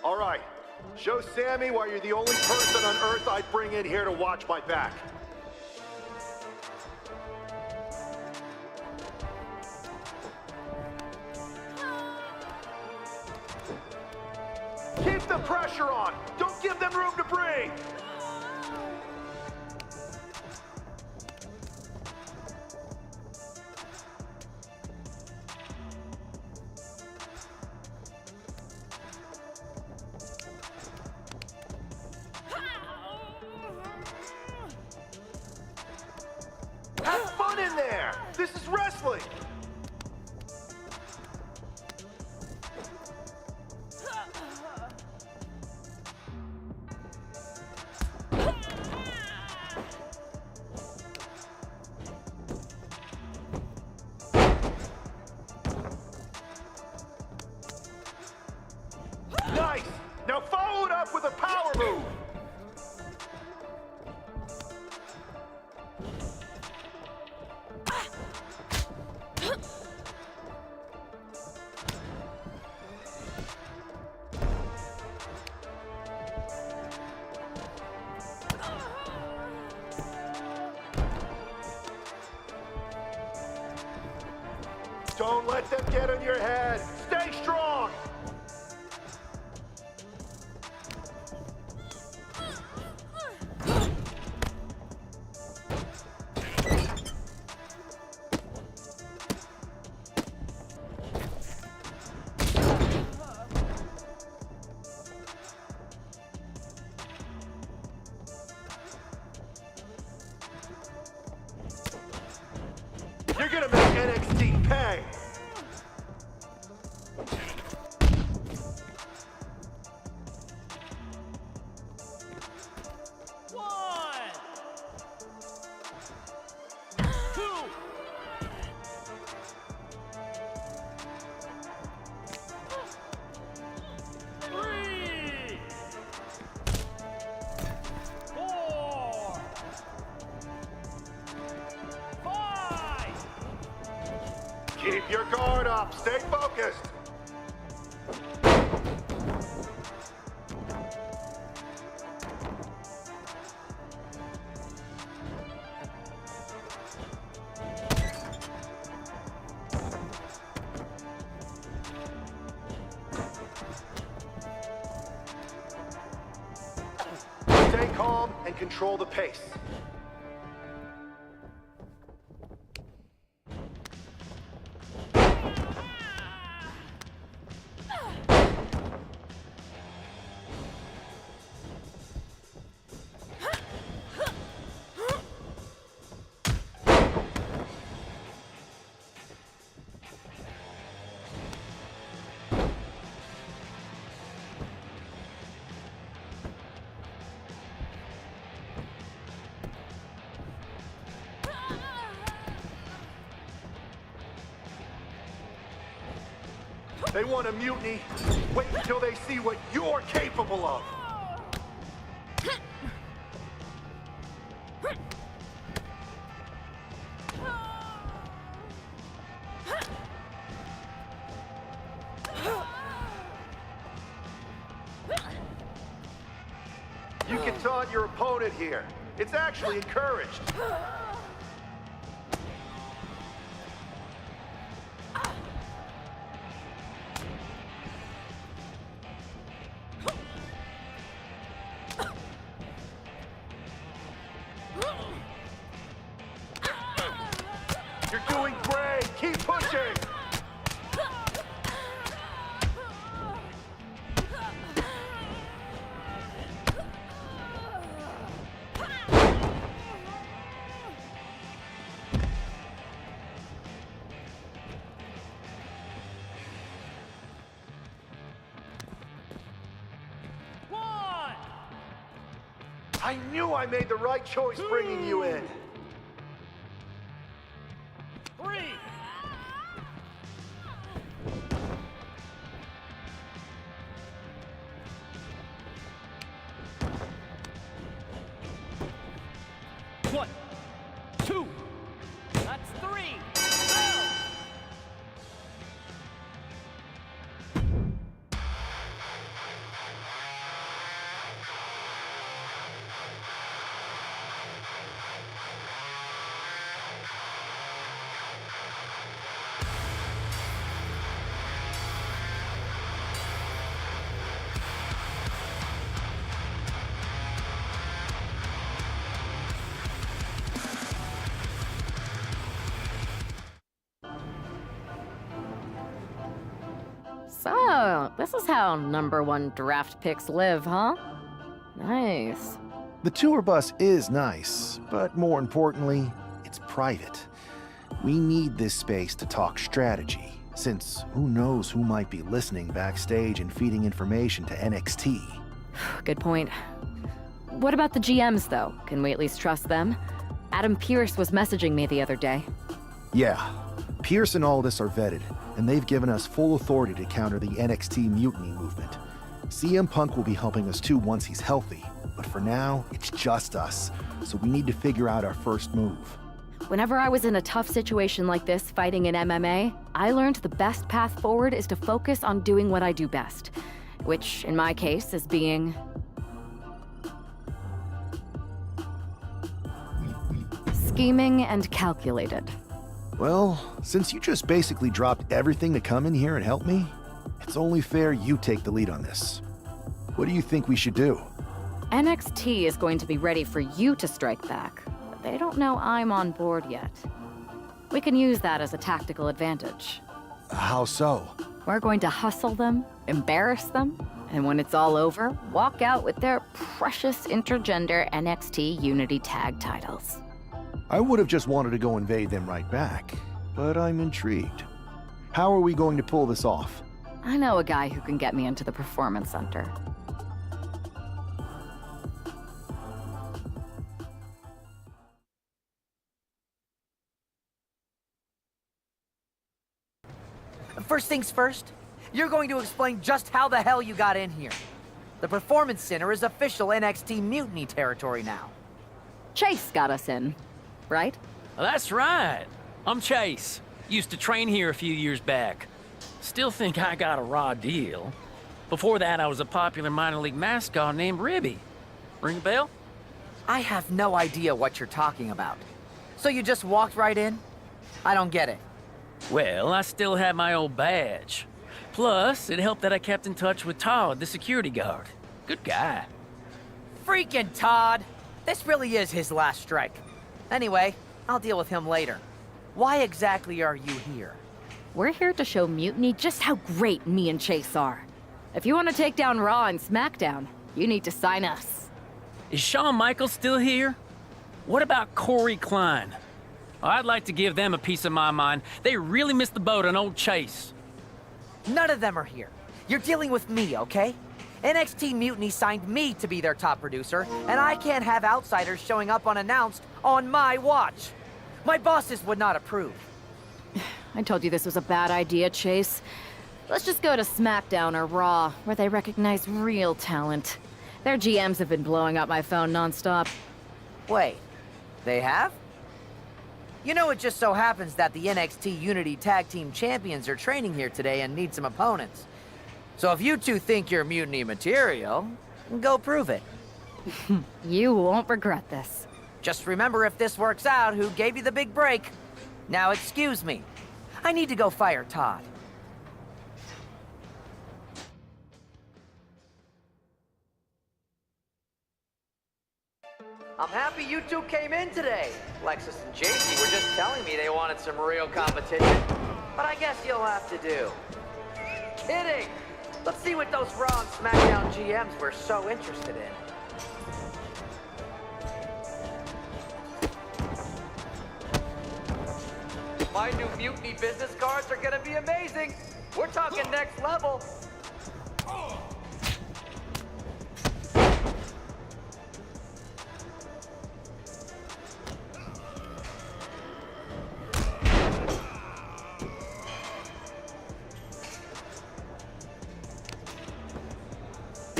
All right, show Sammy why you're the only person on Earth I'd bring in here to watch my back. Keep the pressure on! Don't give them room to breathe! Have fun in there! This is wrestling! Nice! Now follow it up with a power move! Don't let them get in your head! Stay strong! Keep your guard up. Stay focused. Stay calm and control the pace. They want a mutiny. Wait until they see what you're capable of. You can taunt your opponent here. It's actually encouraged. You're doing great! Keep pushing! I knew I made the right choice bringing you in. 3. One, 2. That's 3. Go! So, this is how #1 draft picks live, huh? Nice. The tour bus is nice, but more importantly, it's private. We need this space to talk strategy, since who knows who might be listening backstage and feeding information to NXT. Good point. What about the GMs, though? Can we at least trust them? Adam Pearce was messaging me the other day. Yeah, Pierce and Aldis are vetted, and they've given us full authority to counter the NXT mutiny movement. CM Punk will be helping us too once he's healthy, but for now, it's just us, so we need to figure out our first move. Whenever I was in a tough situation like this fighting in MMA, I learned the best path forward is to focus on doing what I do best, which, in my case, is being... scheming and calculated. Well, since you just basically dropped everything to come in here and help me, it's only fair you take the lead on this. What do you think we should do? NXT is going to be ready for you to strike back, but they don't know I'm on board yet. We can use that as a tactical advantage. How so? We're going to hustle them, embarrass them, and when it's all over, walk out with their precious intergender NXT Unity Tag titles. I would have just wanted to go invade them right back, but I'm intrigued. How are we going to pull this off? I know a guy who can get me into the Performance Center. First things first, you're going to explain just how the hell you got in here. The Performance Center is official NXT Mutiny territory now. Chase got us in, right? That's right. I'm Chase. Used to train here a few years back. Still think I got a raw deal. Before that, I was a popular minor league mascot named Ribby. Ring a bell? I have no idea what you're talking about. So you just walked right in? I don't get it. Well, I still had my old badge. Plus, it helped that I kept in touch with Todd, the security guard. Good guy. Freaking Todd! This really is his last strike. Anyway, I'll deal with him later. Why exactly are you here? We're here to show Mutiny just how great me and Chase are. If you want to take down Raw and SmackDown, you need to sign us. Is Shawn Michaels still here? What about Corey Klein? I'd like to give them a piece of my mind. They really missed the boat on old Chase. None of them are here. You're dealing with me, okay? NXT Mutiny signed me to be their top producer, and I can't have outsiders showing up unannounced on my watch. My bosses would not approve. I told you this was a bad idea, Chase. Let's just go to SmackDown or Raw, where they recognize real talent. Their GMs have been blowing up my phone nonstop. Wait, they have? You know, it just so happens that the NXT Unity Tag Team Champions are training here today and need some opponents. So if you two think you're Mutiny material, go prove it. You won't regret this. Just remember, if this works out, who gave you the big break. Now excuse me. I need to go fire Todd. I'm happy you two came in today. Lexus and JC were just telling me they wanted some real competition. But I guess you'll have to do. Kidding! Let's see what those Raw and SmackDown GMs were so interested in. My new Mutiny business cards are gonna be amazing. We're talking next level.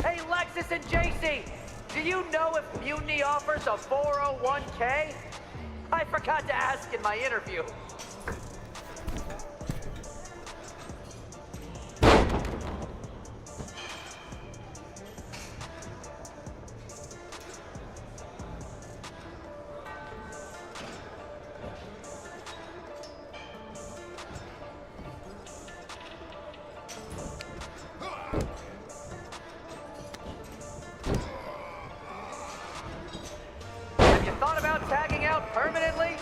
Hey, Lexus and JC, do you know if Mutiny offers a 401k? I forgot to ask in my interview. Thought about tagging out permanently?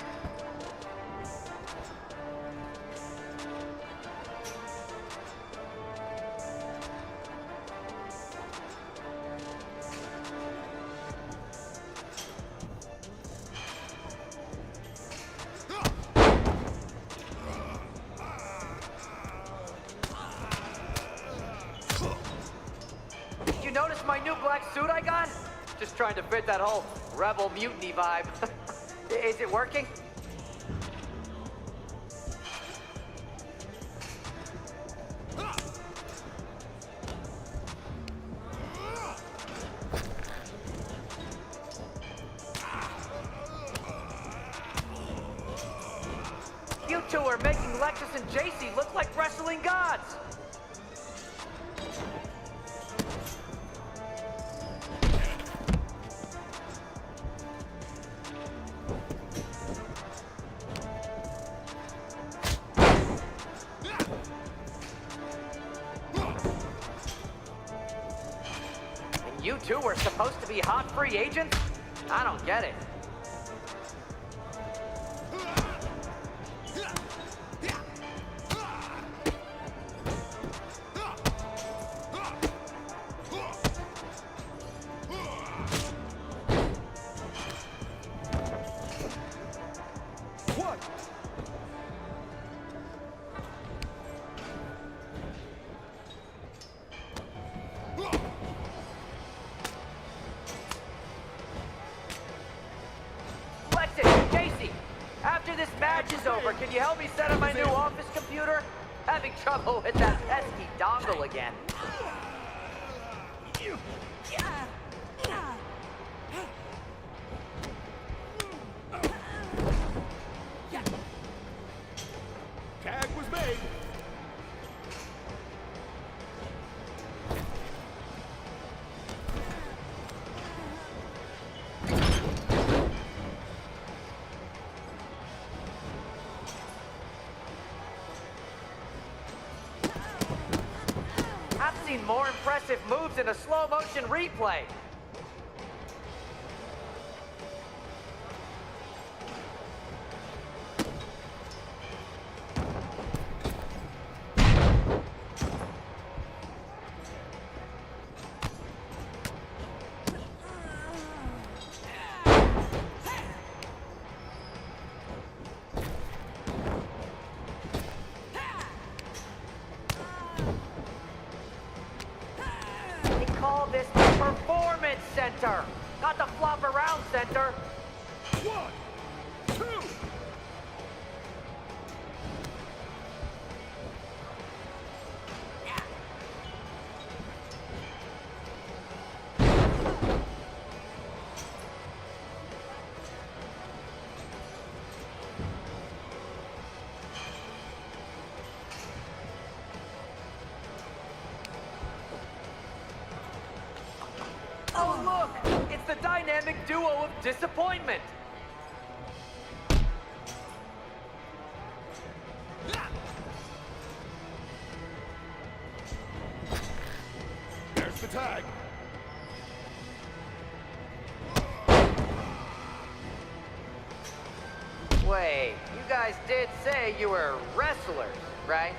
Did you notice my new black suit I got? Just trying to fit that whole rebel mutiny vibe. Is it working? You two are making Lexus and JC look like wrestling gods. You two were supposed to be hot free agents? I don't get it. After this match is over, can you help me set up my new office computer? Having trouble with that pesky dongle again. seen more impressive moves in a slow-motion replay. They call this the Performance Center, not the Flop Around Center. One, two. Oh, look! It's the dynamic duo of disappointment! There's the tag. Wait, you guys did say you were wrestlers, right?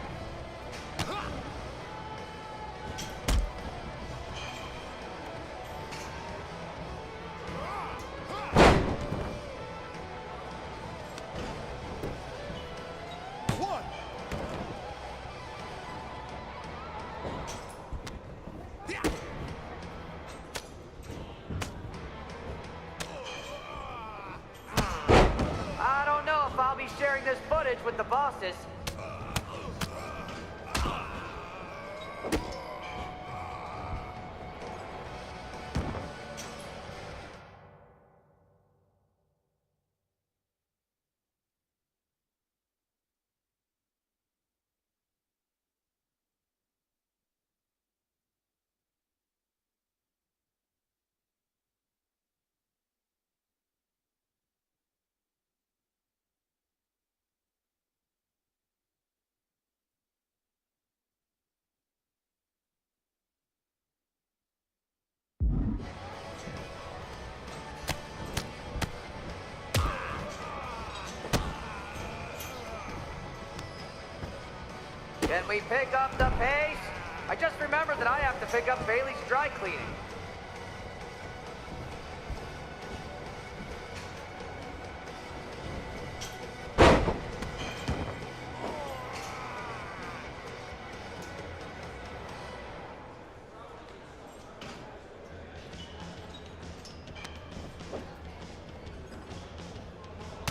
One. I don't know if I'll be sharing this footage with the bosses. Can we pick up the pace? I just remembered that I have to pick up Bailey's dry cleaning.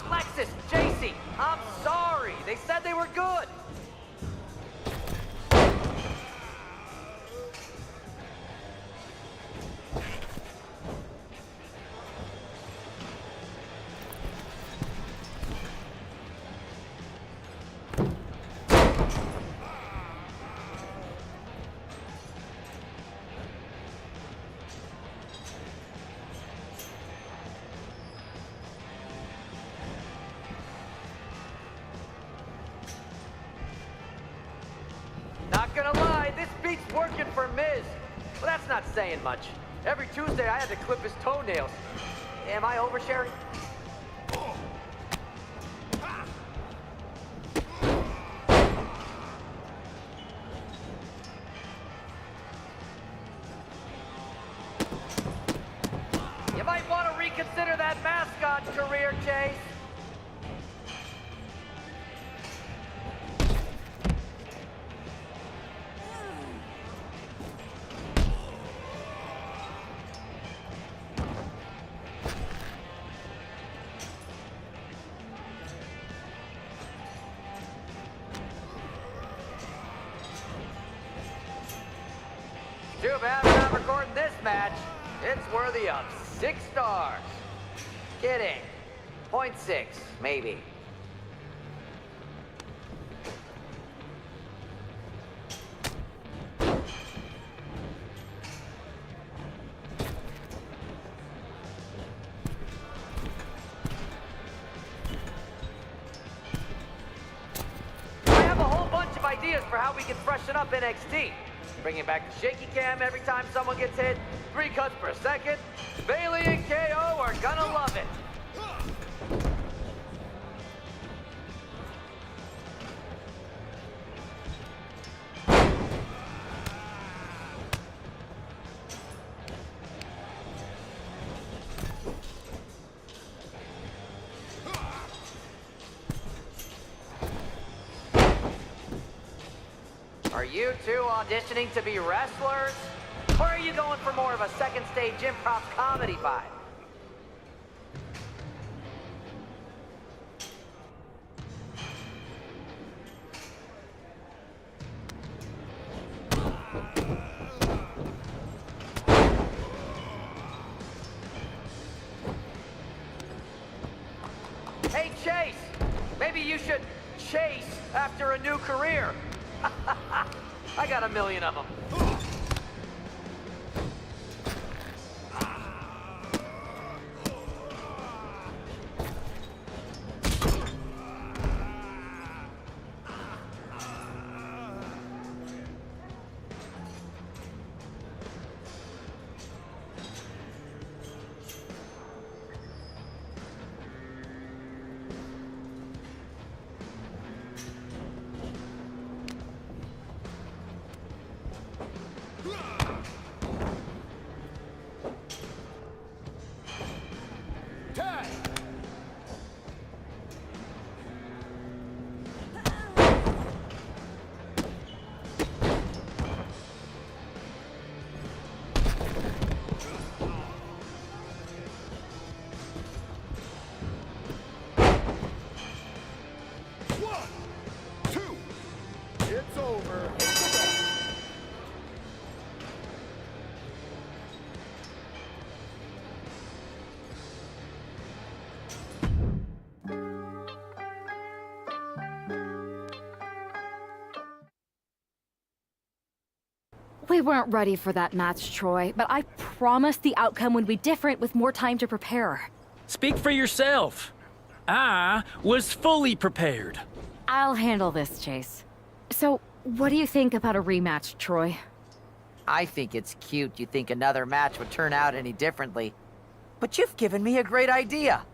Lexus, JC, I'm sorry. They said they were good. Not gonna lie, this beat's working for Miz. But that's not saying much. Every Tuesday I had to clip his toenails. Am I oversharing? You might want to reconsider that mascot career, Chase. Too bad we're not recording this match. It's worthy of 6 stars. Kidding. 0.6, maybe. I have a whole bunch of ideas for how we can freshen up NXT. Bringing back the shaky cam every time someone gets hit. 3 cuts per second. Bailey and KO are gonna love it. Are you two auditioning to be wrestlers? Or are you going for more of a second stage improv comedy vibe? Hey, Chase! Maybe you should chase after a new career. I got a million of them. We weren't ready for that match, Troy, but I promised the outcome would be different with more time to prepare. Speak for yourself. I was fully prepared. I'll handle this, Chase. So, what do you think about a rematch, Troy? I think it's cute you think another match would turn out any differently. But you've given me a great idea.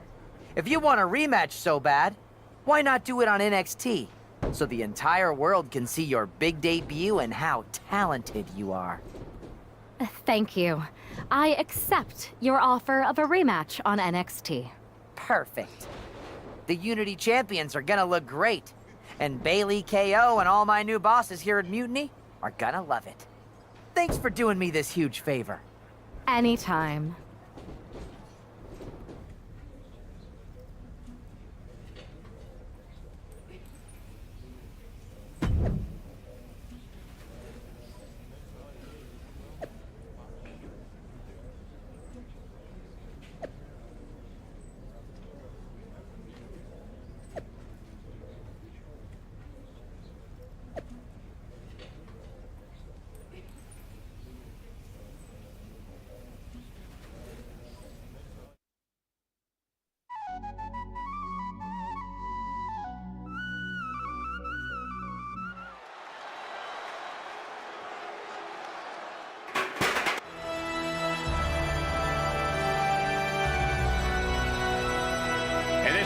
If you want a rematch so bad, why not do it on NXT? So the entire world can see your big debut and how talented you are. Thank you. I accept your offer of a rematch on NXT. Perfect. The Unity Champions are gonna look great. And Bailey, KO, and all my new bosses here at Mutiny are gonna love it. Thanks for doing me this huge favor. Anytime.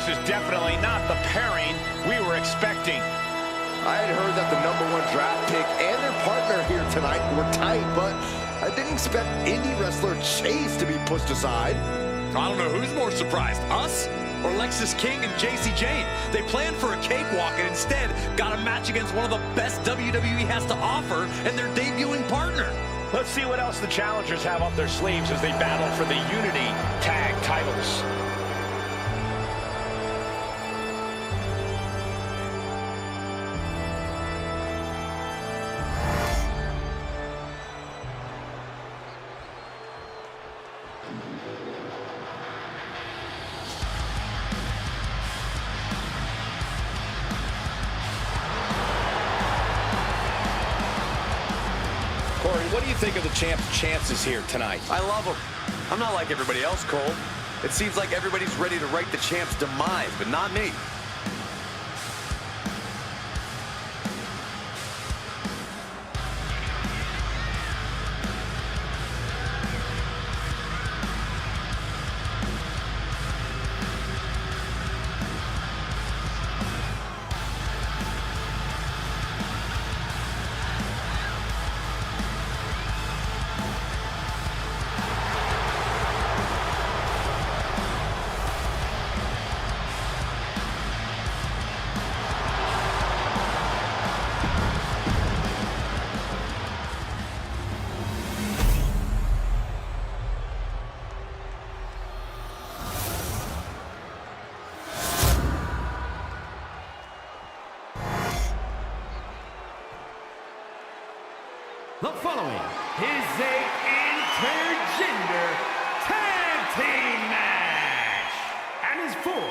This is definitely not the pairing we were expecting. I had heard that the #1 draft pick and their partner here tonight were tight, but I didn't expect indie wrestler Chase to be pushed aside. I don't know who's more surprised, us or Lexis King and JC Jane. They planned for a cakewalk and instead got a match against one of the best WWE has to offer and their debuting partner. Let's see what else the challengers have up their sleeves as they battle for the Unity Tag titles. Corey, what do you think of the champ's chances here tonight? I love him. I'm not like everybody else, Cole. It seems like everybody's ready to write the champ's demise, but not me. The following is a intergender tag team match and is for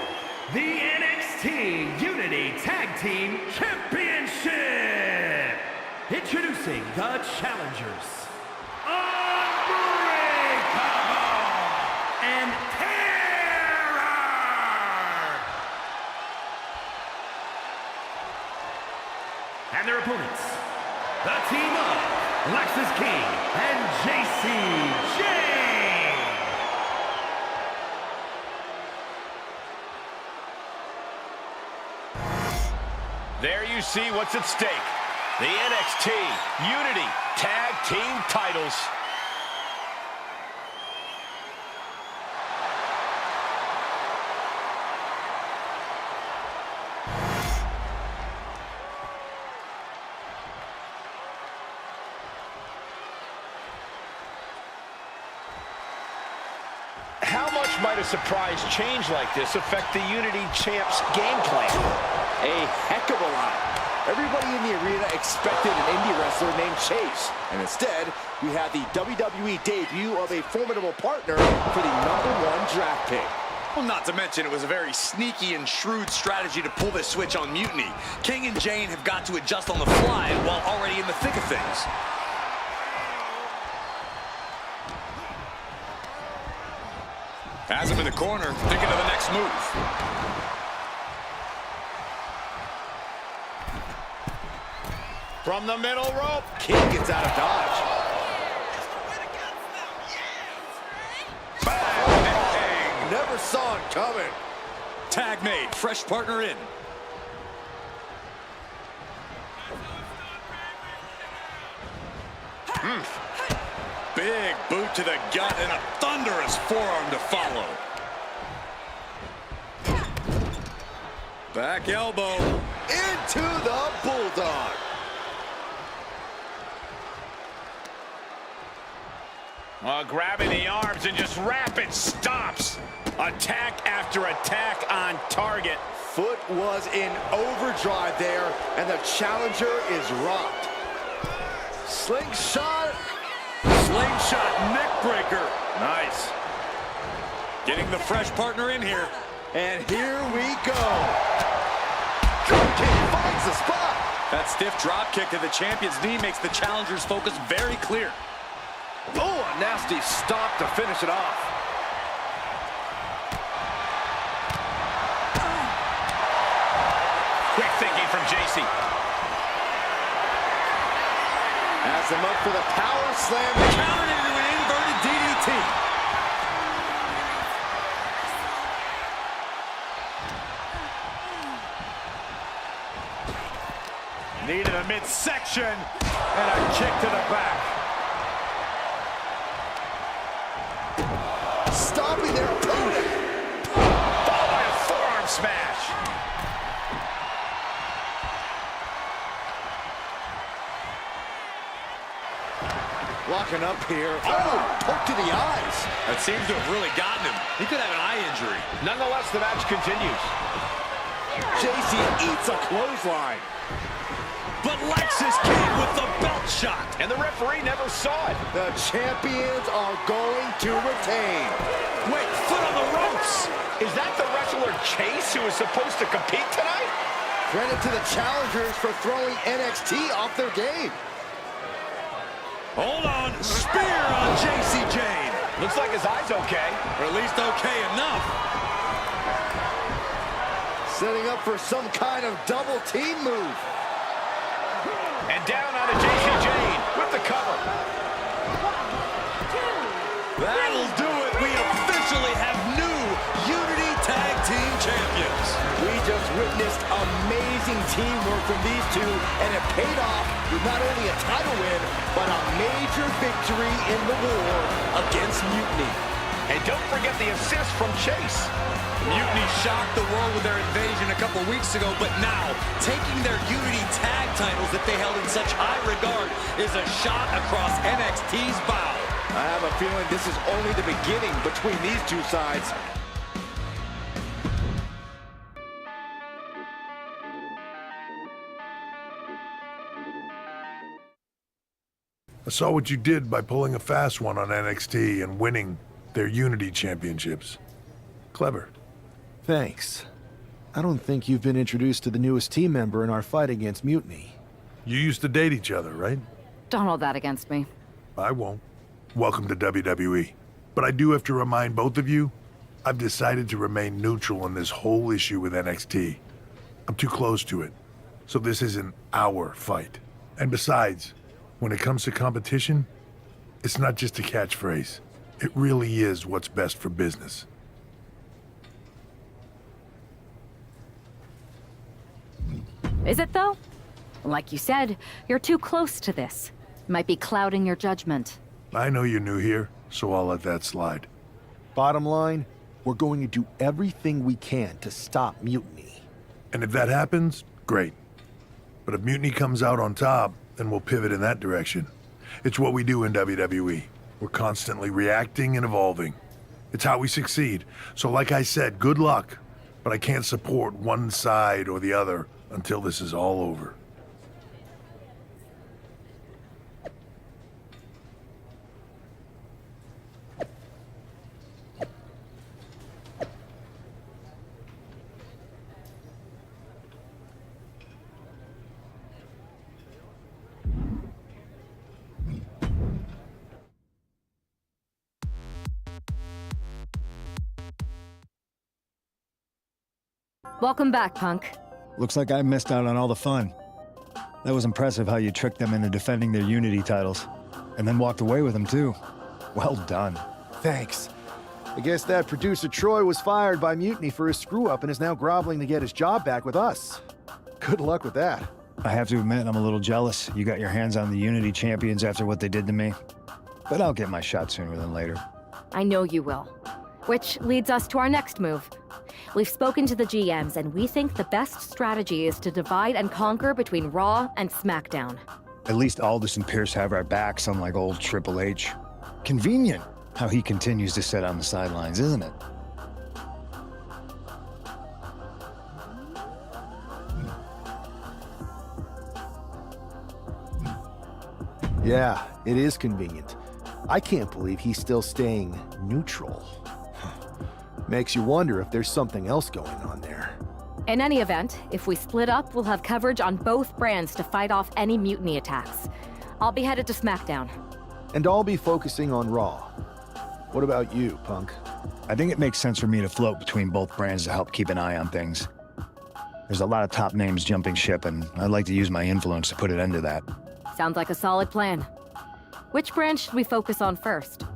the NXT Unity Tag Team Championship. Introducing the challengers, Unbreakable and Terror. And their opponents, the team of Lexus King and JC Jane. There you see what's at stake. The NXT Unity Tag Team titles. How much might a surprise change like this affect the Unity Champ's game plan? A heck of a lot. Everybody in the arena expected an indie wrestler named Chase. And instead, we had the WWE debut of a formidable partner for the #1 draft pick. Well, not to mention, it was a very sneaky and shrewd strategy to pull this switch on Mutiny. King and Jane have got to adjust on the fly while already in the thick of things. Has him in the corner, thinking of the next move. From the middle rope. King gets out of dodge. Bang! Never saw it coming. Tag made, fresh partner in. Big boot to the gut and a thunderous forearm to follow. Back elbow. Into the Bulldog. Grabbing the arms and just rapid stops. Attack after attack on target. Foot was in overdrive there, and the challenger is rocked. Slingshot. Slingshot neck breaker. Nice. Getting the fresh partner in here. And here we go. Dropkick finds the spot. That stiff drop kick to the champion's knee makes the challenger's focus very clear. Oh, a nasty stop to finish it off. Quick thinking from JC. Has him up for the power slam. Countered into an inverted DDT. Needed a midsection and a kick to the back. Stopping their opponent. Followed by a forearm smash. Locking up here. Oh, poke to the eyes. That seems to have really gotten him. He could have an eye injury. Nonetheless, the match continues. JC eats a clothesline. But Lexus King with the belt shot. And the referee never saw it. The champions are going to retain. Wait, foot on the ropes. Is that the wrestler Chase who is supposed to compete tonight? Credit to the challengers for throwing NXT off their game. Hold on. Spear on JC Jane. Looks like his eye's okay. Or at least okay enough. Setting up for some kind of double team move. And down onto JC Jane with the cover. That'll do it. We officially have new Unity Tag Team Champions. We just witnessed amazing teamwork from these two, and it paid off with not only a title win, but a major victory in the war against Mutiny. And don't forget the assist from Chase. Mutiny shocked the world with their invasion a couple weeks ago, but now, taking their Unity Tag titles that they held in such high regard is a shot across NXT's bow. I have a feeling this is only the beginning between these two sides. I saw what you did by pulling a fast one on NXT and winning their Unity Championships. Clever. Thanks. I don't think you've been introduced to the newest team member in our fight against Mutiny. You used to date each other, right? Don't hold that against me. I won't. Welcome to WWE. But I do have to remind both of you, I've decided to remain neutral in this whole issue with NXT. I'm too close to it, so this isn't our fight. And besides, when it comes to competition, it's not just a catchphrase. It really is what's best for business. Is it, though? Like you said, you're too close to this. Might be clouding your judgment. I know you're new here, so I'll let that slide. Bottom line, we're going to do everything we can to stop Mutiny. And if that happens, great. But if Mutiny comes out on top, then we'll pivot in that direction. It's what we do in WWE. We're constantly reacting and evolving. It's how we succeed. So like I said, good luck. But I can't support one side or the other until this is all over. Welcome back, Punk. Looks like I missed out on all the fun. That was impressive how you tricked them into defending their Unity titles. And then walked away with them, too. Well done. Thanks. I guess that producer Troy was fired by Mutiny for his screw-up and is now groveling to get his job back with us. Good luck with that. I have to admit, I'm a little jealous. You got your hands on the Unity champions after what they did to me. But I'll get my shot sooner than later. I know you will. Which leads us to our next move. We've spoken to the GMs, and we think the best strategy is to divide and conquer between Raw and SmackDown. At least Aldous and Pierce have our backs, unlike old Triple H. Convenient how he continues to sit on the sidelines, isn't it? Yeah, it is convenient. I can't believe he's still staying neutral. Makes you wonder if there's something else going on there. In any event, if we split up, we'll have coverage on both brands to fight off any Mutiny attacks. I'll be headed to SmackDown. And I'll be focusing on Raw. What about you, Punk? I think it makes sense for me to float between both brands to help keep an eye on things. There's a lot of top names jumping ship, and I'd like to use my influence to put an end to that. Sounds like a solid plan. Which brand should we focus on first?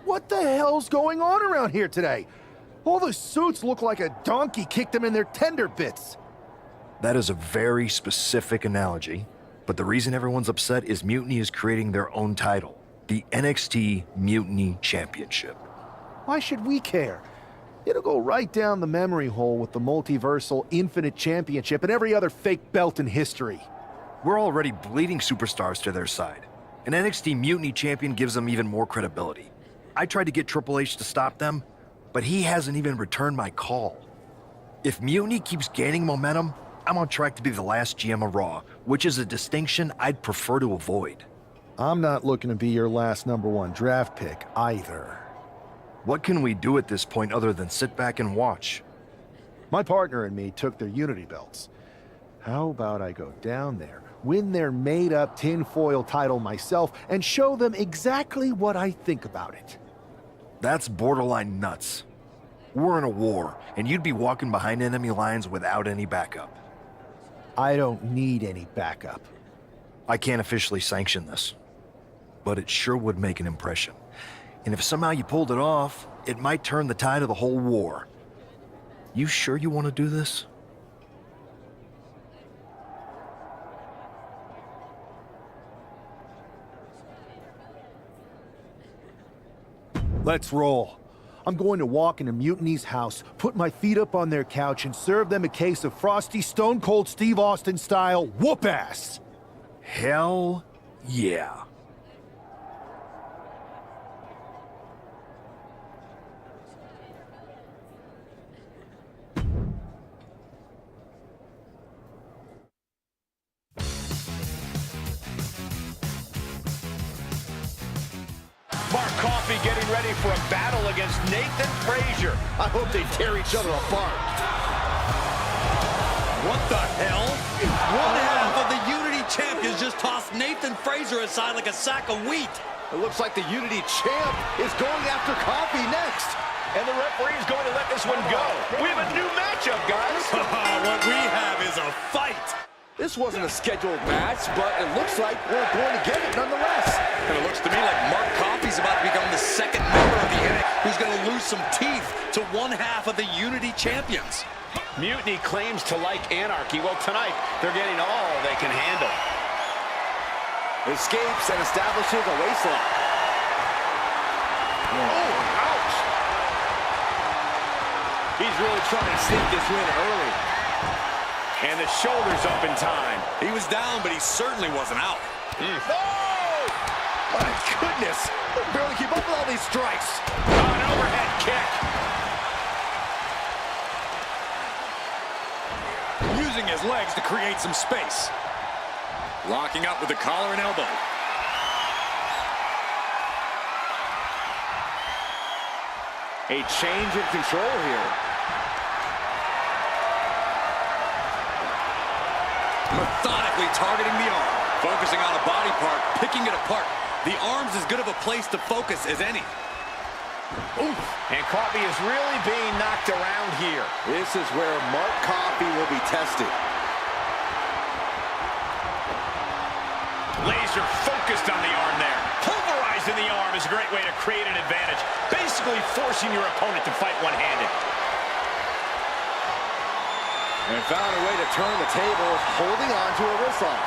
What the hell's going on around here today? All the suits look like a donkey kicked them in their tender bits. That is a very specific analogy, but the reason everyone's upset is Mutiny is creating their own title, the NXT Mutiny Championship. Why should we care? It'll go right down the memory hole with the multiversal Infinite Championship and every other fake belt in history. We're already bleeding superstars to their side. An NXT Mutiny champion gives them even more credibility. I tried to get Triple H to stop them, but he hasn't even returned my call. If Mutiny keeps gaining momentum, I'm on track to be the last GM of Raw, which is a distinction I'd prefer to avoid. I'm not looking to be your last #1 draft pick either. What can we do at this point other than sit back and watch? My partner and me took their Unity belts. How about I go down there, win their made-up tinfoil title myself, and show them exactly what I think about it? That's borderline nuts. We're in a war, and you'd be walking behind enemy lines without any backup. I don't need any backup. I can't officially sanction this, but it sure would make an impression. And if somehow you pulled it off, it might turn the tide of the whole war. You sure you want to do this? Let's roll. I'm going to walk into Mutiny's house, put my feet up on their couch, and serve them a case of frosty Stone Cold Steve Austin style whoop-ass. Hell yeah. Mark Coffey getting ready for a battle against Nathan Frazier. I hope they tear each other apart. What the hell? One half of the Unity champions just tossed Nathan Frazier aside like a sack of wheat. It looks like the Unity champ is going after Coffey next. And the referee is going to let this one go. We have a new matchup, guys. What we have is a fight. This wasn't a scheduled match, but it looks like we're going to get it nonetheless. And it looks to me like Mark Coffey's about to become the second member of the NXT who's going to lose some teeth to one half of the Unity champions. Mutiny claims to like anarchy. Well, tonight, they're getting all they can handle. Escapes and establishes a waistlock. Oh, ouch! He's really trying to sneak this win early. And the shoulder's up in time. He was down, but he certainly wasn't out. Oh! My goodness! He'll barely keep up with all these strikes. An overhead kick. Using his legs to create some space. Locking up with the collar and elbow. A change in control here. Methodically targeting the arm. Focusing on a body part, picking it apart. The arm's as good of a place to focus as any. Oof. And Coffey is really being knocked around here. This is where Mark Coffey will be tested. Laser focused on the arm there. Pulverizing the arm is a great way to create an advantage. Basically forcing your opponent to fight one-handed. And found a way to turn the tables, holding on to a wrist lock.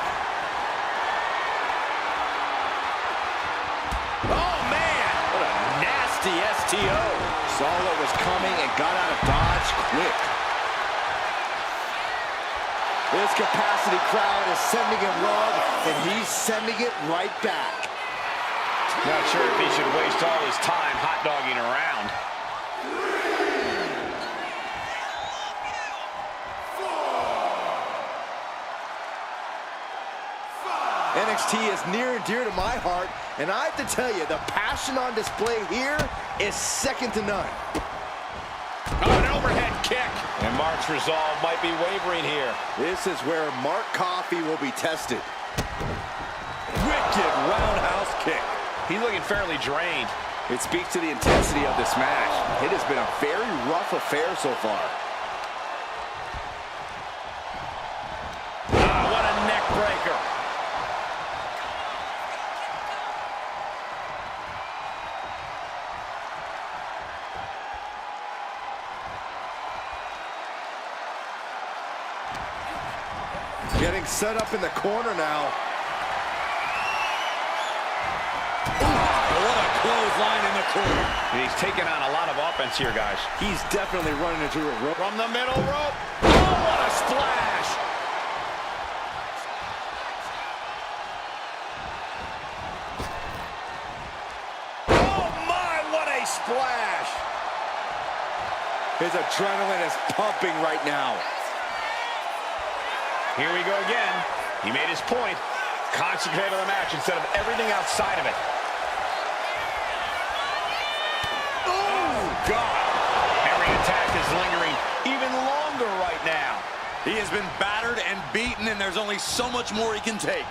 Oh, man! What a nasty STO. Saw what was coming and got out of dodge quick. This capacity crowd is sending him love, and he's sending it right back. Not sure if he should waste all his time hot-dogging around. NXT is near and dear to my heart, and I have to tell you, the passion on display here is second to none. Oh, an overhead kick. And Mark's resolve might be wavering here. This is where Mark Coffey will be tested. Wicked roundhouse kick. He's looking fairly drained. It speaks to the intensity of this match. It has been a very rough affair so far. What a neck breaker. Getting set up in the corner now. What a clothesline in the corner. And he's taking on a lot of offense here, guys. He's definitely running into a rope. From the middle rope. Oh, what a splash. Oh, my, what a splash. His adrenaline is pumping right now. Here we go again. He made his point. Concentrate on the match instead of everything outside of it. Oh, God. Every attack is lingering even longer right now. He has been battered and beaten, and there's only so much more he can take.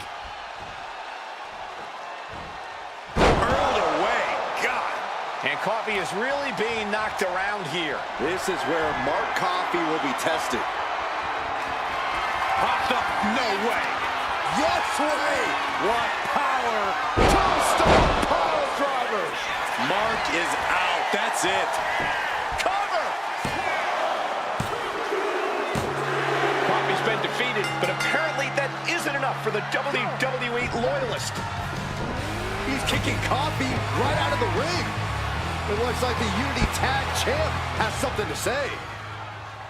Hurled away. God. And Coffey is really being knocked around here. This is where Mark Coffey will be tested. Popped up. No way. Yes way. What power. Tombstone pile driver. Mark is out. That's it. Cover. Coffey's been defeated, but apparently that isn't enough for the WWE loyalist. He's kicking Coffey right out of the ring. It looks like the Unity Tag Champ has something to say.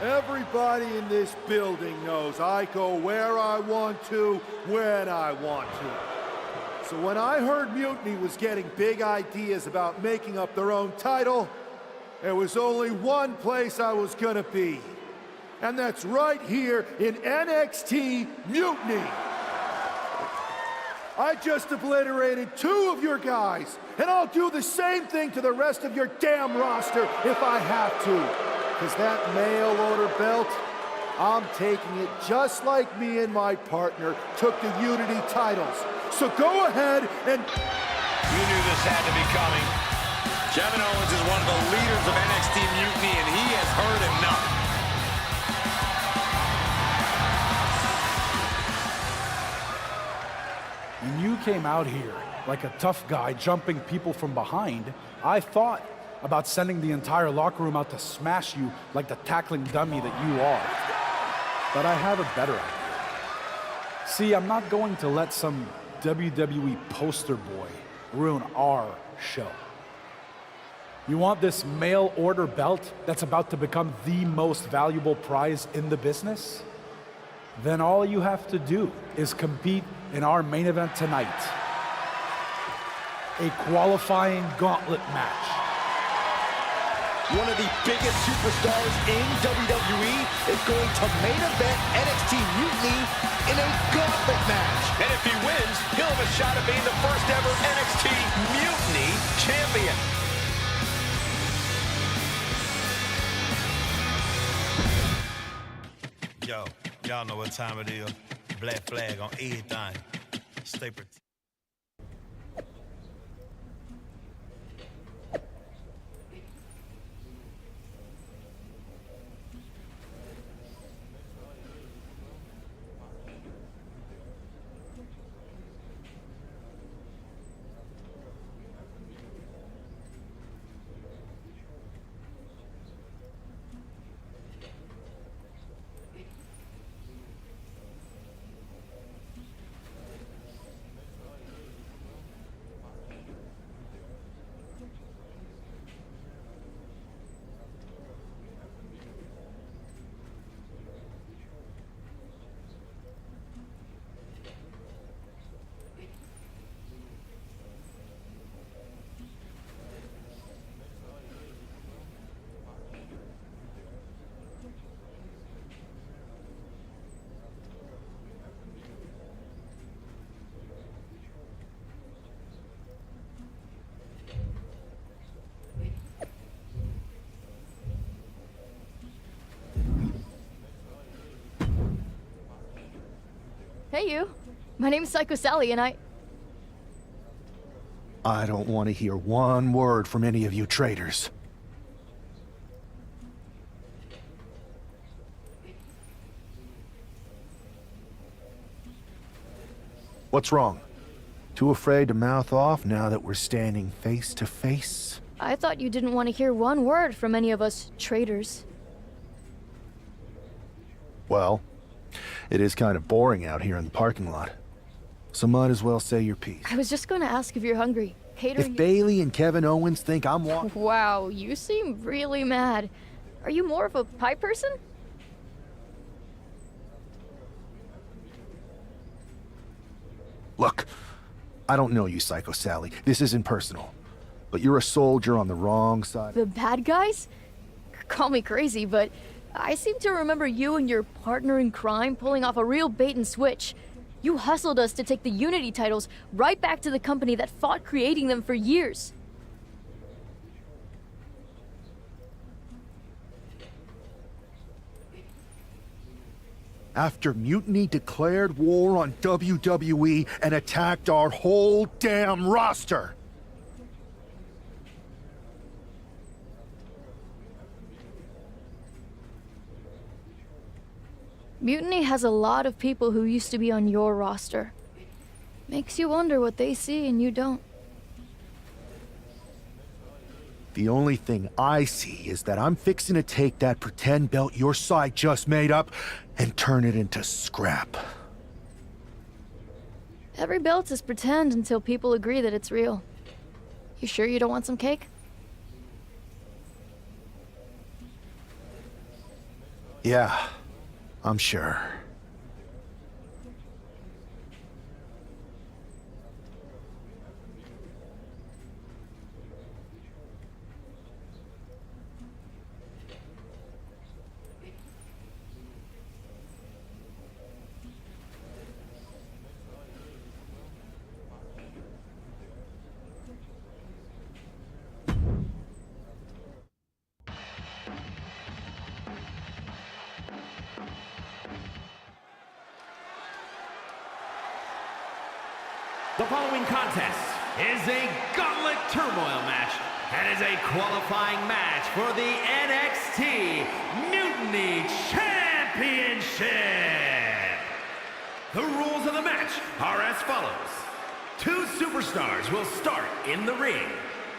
Everybody in this building knows I go where I want to, when I want to. So when I heard Mutiny was getting big ideas about making up their own title, there was only one place I was gonna be. And that's right here in NXT Mutiny. I just obliterated 2 of your guys, and I'll do the same thing to the rest of your damn roster if I have to. Because that mail order belt, I'm taking it just like me and my partner took the Unity titles. So go ahead and... You knew this had to be coming. Kevin Owens is one of the leaders of NXT Mutiny, and he has heard enough. When you came out here like a tough guy jumping people from behind, I thought about sending the entire locker room out to smash you like the tackling dummy that you are. But I have a better idea. See, I'm not going to let some WWE poster boy ruin our show. You want this mail order belt that's about to become the most valuable prize in the business? Then all you have to do is compete in our main event tonight. A qualifying gauntlet match. One of the biggest superstars in WWE is going to main event NXT Mutiny in a gauntlet match. And if he wins, he'll have a shot at being the first ever NXT Mutiny champion. Yo, y'all know what time it is. Black flag on everything. Stay protected. Hey, you. My name's Psycho Sally, and I don't want to hear one word from any of you traitors. What's wrong? Too afraid to mouth off now that we're standing face to face? I thought you didn't want to hear one word from any of us traitors. Well, it is kind of boring out here in the parking lot. So might as well say your piece. I was just going to ask if you're hungry. Catering... If Bailey and Kevin Owens think I'm Wow, you seem really mad. Are you more of a pie person? Look, I don't know you, Psycho Sally. This isn't personal. But you're a soldier on the wrong side. The bad guys? Call me crazy, but I seem to remember you and your partner in crime pulling off a real bait and switch. You hustled us to take the Unity titles right back to the company that fought creating them for years. After Mutiny declared war on WWE and attacked our whole damn roster. Mutiny has a lot of people who used to be on your roster. Makes you wonder what they see and you don't. The only thing I see is that I'm fixing to take that pretend belt your side just made up and turn it into scrap. Every belt is pretend until people agree that it's real. You sure you don't want some cake? Yeah, I'm sure. The following contest is a gauntlet turmoil match and is a qualifying match for the NXT Mutiny Championship. The rules of the match are as follows. 2 superstars will start in the ring.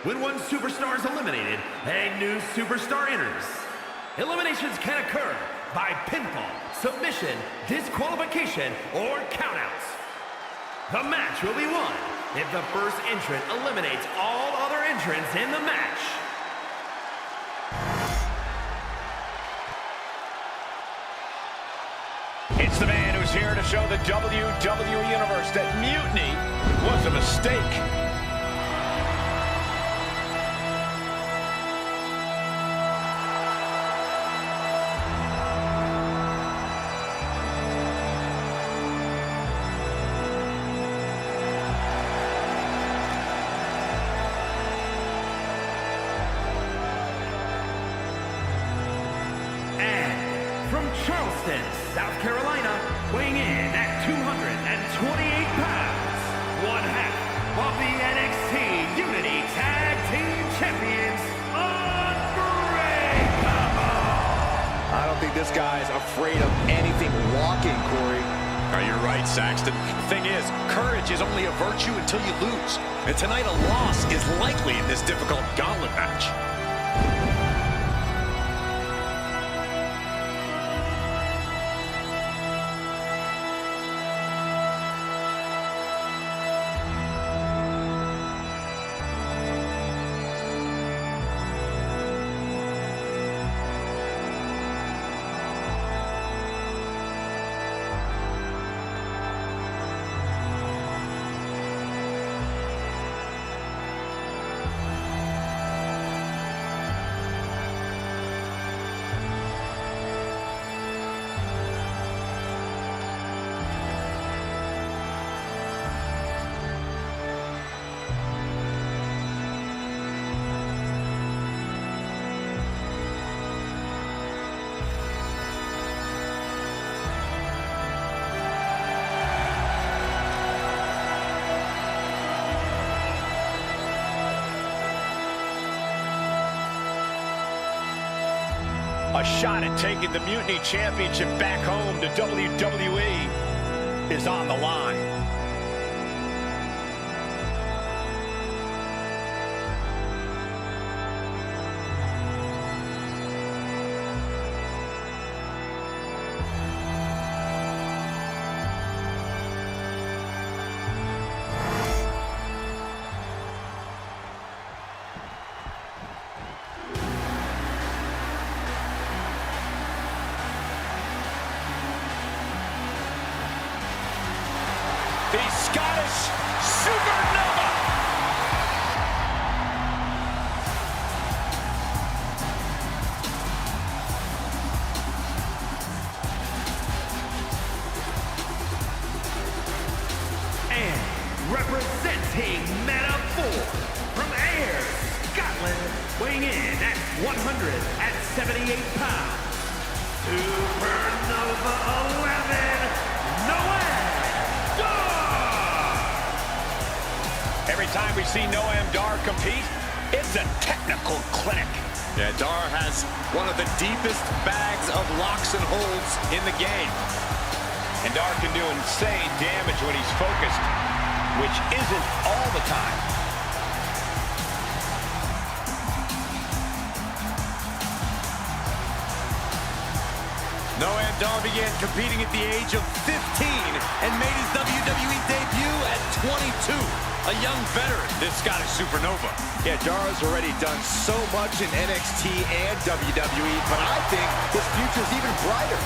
When one superstar is eliminated, a new superstar enters. Eliminations can occur by pinfall, submission, disqualification, or countouts. The match will be won if the first entrant eliminates all other entrants in the match. It's the man who's here to show the WWE Universe that mutiny was a mistake. From Charleston, South Carolina, weighing in at 228 pounds, one half of the NXT Unity Tag Team Champions, Unbreakable! I don't think this guy's afraid of anything walking, Corey. Oh, you're right, Saxton. The thing is, courage is only a virtue until you lose. And tonight, a loss is likely in this difficult gauntlet match. A shot at taking the Mutiny Championship back home to WWE is on the line. The Scottish Supernova. And representing Meta 4 from Ayr, Scotland, weighing in at 178 pounds, Supernova 11, Noam. Every time we see Noam Dar compete, it's a technical clinic. Yeah, Dar has one of the deepest bags of locks and holds in the game. And Dar can do insane damage when he's focused, which isn't all the time. Noam Dar began competing at the age of 15 and made his WWE debut at 22. A young veteran. This guy is supernova. Yeah, Dar's already done so much in NXT and WWE, but I think his future's even brighter.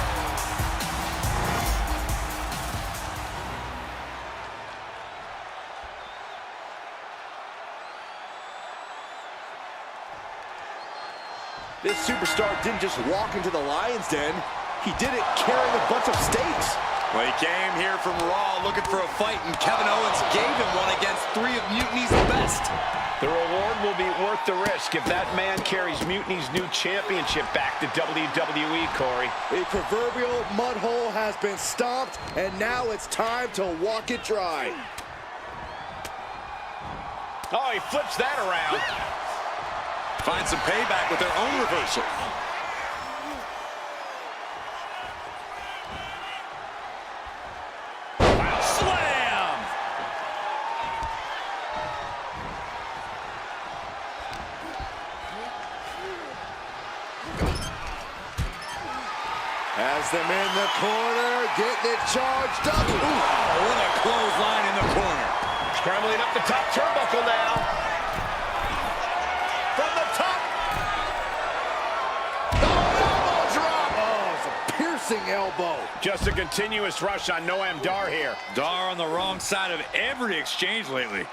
This superstar didn't just walk into the Lion's Den. He did it carrying a bunch of stakes. Well, he came here from Raw looking for a fight, and Kevin Owens gave him one against 3 of Mutiny's best. The reward will be worth the risk if that man carries Mutiny's new championship back to WWE, Corey. A proverbial mud hole has been stomped, and now it's time to walk it dry. Oh, he flips that around. Find some payback with their own reversal. Wow, slam! Has them in the corner, getting it charged up. Ooh, what a clothesline in the corner. Scrambling up the top turnbuckle now. From the top. Elbow drop. Oh, it's a piercing elbow. Just a continuous rush on Noam Dar here. Dar on the wrong side of every exchange lately.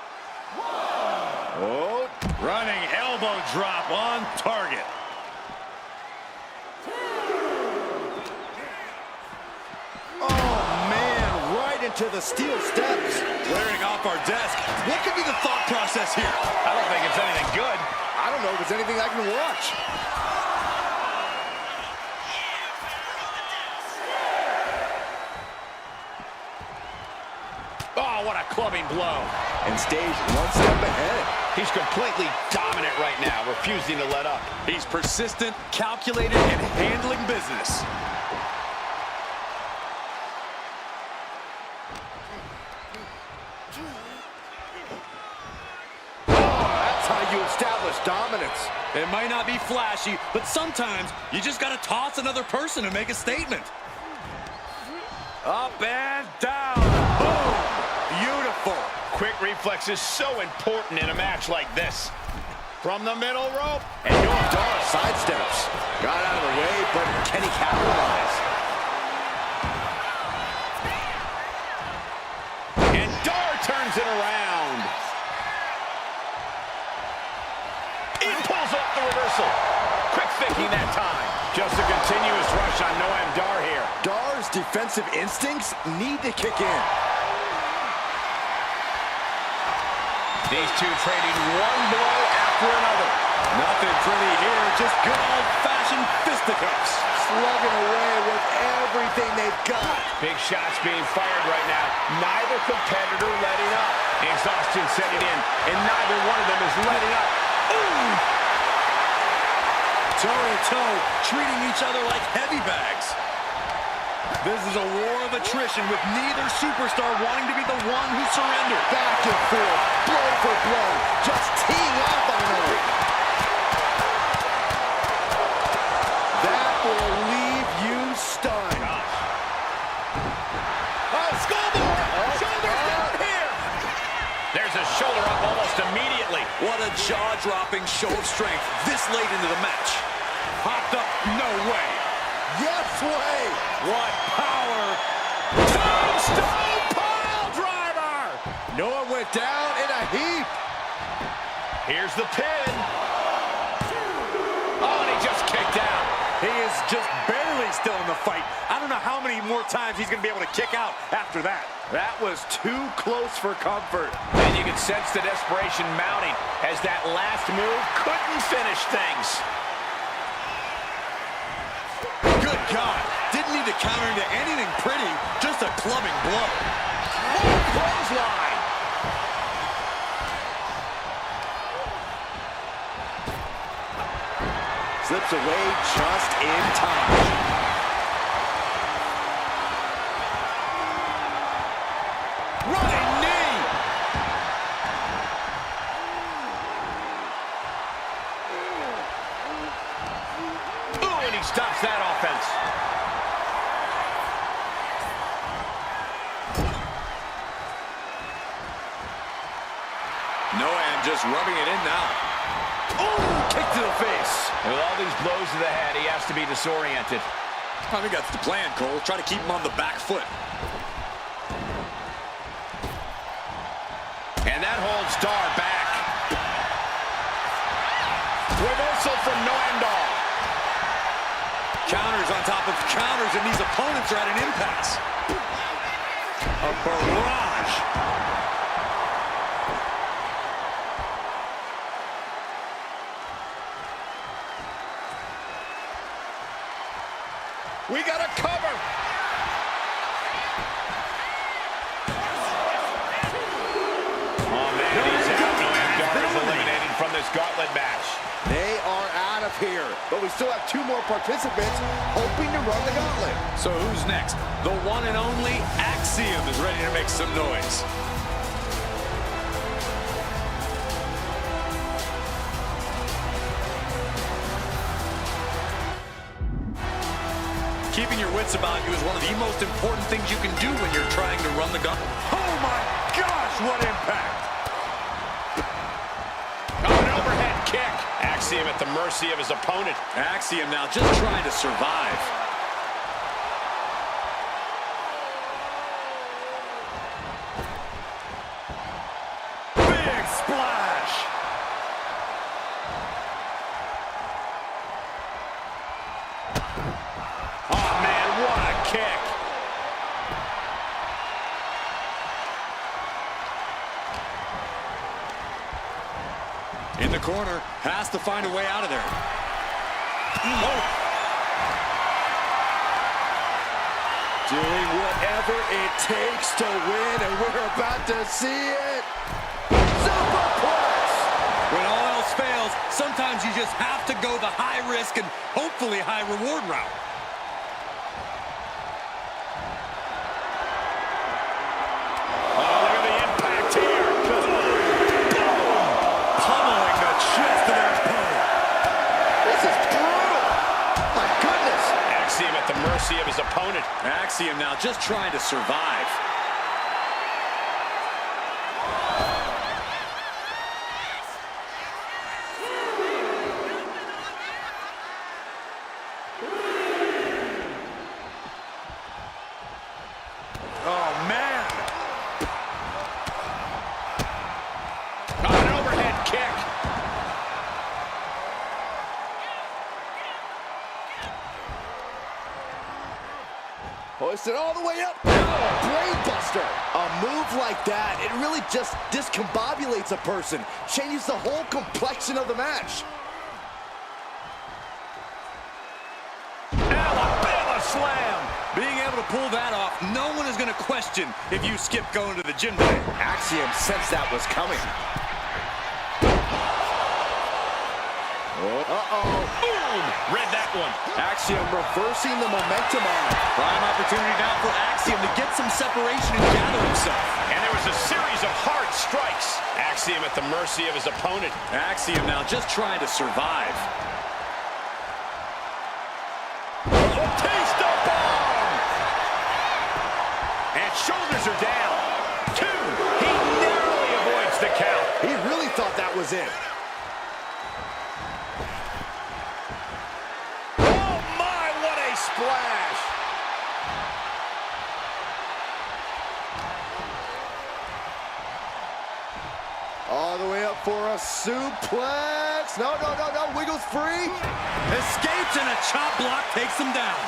Oh, Running elbow drop on target. Oh, man, right into the steel steps. Clearing off our desk. What could be the thought process here? I don't think it's anything good. I don't know if it's anything I can watch. Oh, what a clubbing blow. And stays one step ahead. He's completely dominant right now, refusing to let up. He's persistent, calculated, and handling business. That's how you establish dominance. It might not be flashy, but sometimes you just gotta toss another person to make a statement. Up and down. Boom. Beautiful. Quick reflexes so important in a match like this. From the middle rope. And Noam Dar sidesteps. Got out of the way, but can he capitalize? And Dar turns it around. He pulls off the reversal. Quick thinking that time. Just a continuous rush on Noam Dar here. Dar's defensive instincts need to kick in. These two trading one blow after another. Nothing pretty here, just good old-fashioned fisticuffs. Slugging away with everything they've got. Big shots being fired right now. Neither competitor letting up. Exhaustion setting in, and neither one of them is letting up. Ooh! Toe-to-toe, treating each other like heavy bags. This is a war of attrition with neither superstar wanting to be the one who surrendered. Back and forth, blow for blow, just teeing off on another. That will leave you stunned. Oh, scoreboard! Shoulders down here! There's a shoulder up almost immediately. What a jaw-dropping show of strength this late into the match. Popped up, no way. Yes way! What power! Tombstone pile driver! Noah went down in a heap. Here's the pin. Oh, and he just kicked out. He is just barely still in the fight. I don't know how many more times he's going to be able to kick out after that. That was too close for comfort. And you can sense the desperation mounting as that last move couldn't finish things. Good God. Didn't need to counter into anything pretty, just a clubbing blow. Oh, clothesline. Slips away just in time. Running knee. Ooh, and he stops that offense. just rubbing it in now. Oh, kick to the face. And with all these blows to the head, he has to be disoriented. I think that's the plan, Cole. Try to keep him on the back foot. And that holds Dar back. Reversal from Noamdar. Counters on top of counters, and these opponents are at an impasse. A barrage. We got a cover. Oh, man, he's out. Noamdar is eliminated from this gauntlet match. They are out of here, but we still have 2 more participants hoping to run the gauntlet. So who's next? The one and only Axiom is ready to make some noise. Keeping your wits about you is one of the most important things you can do when you're trying to run the gauntlet. Oh, my gosh, what impact. Oh, an overhead kick. Axiom at the mercy of his opponent. Axiom now just trying to survive. Big splash. Oh, man, what a kick. In the corner, has to find a way out of there. Oh. Doing whatever it takes to win, and we're about to see it. Superplex! When all else fails, sometimes you just have to go the high risk and hopefully high reward route. Oh, look at the impact here. Pummeling the chest of their opponent. This is brutal. My goodness. Axiom at the mercy of his opponent. Axiom now just trying to survive. Oh, man. Oh, an overhead kick. Hoisted all the way up. Brain buster. A move like that, it really just discombobulates a person. Changes the whole complexion of the match. Alabama slam. Being able to pull that off, no one is going to question if you skip going to the gym today. Axiom sensed that was coming. Uh-oh. Boom. Read that one. Axiom reversing the momentum on it. Prime opportunity now for Axiom to get some separation and gather himself. And there was a series of hard strikes. Axiom at the mercy of his opponent. Axiom now just trying to survive. Taste the bomb! And shoulders are down. 2. He narrowly avoids the count. He really thought that was it. Oh my, what a splash! All the way up for a suplex. No, no, no, no. Wiggles free. Escapes and a chop block takes him down.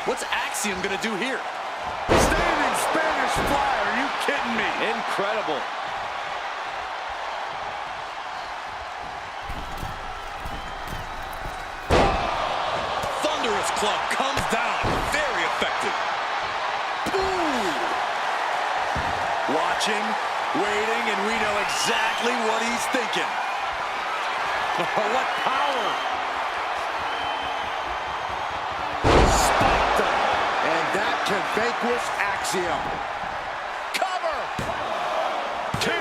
What's Axiom going to do here? Standing Spanish fly, are you kidding me? Incredible. Thunderous club comes down. Very effective. Ooh. Watching, waiting, and we know exactly what he's thinking. What power! Spiked him. And that can vanquish Axiom. Cover! 2.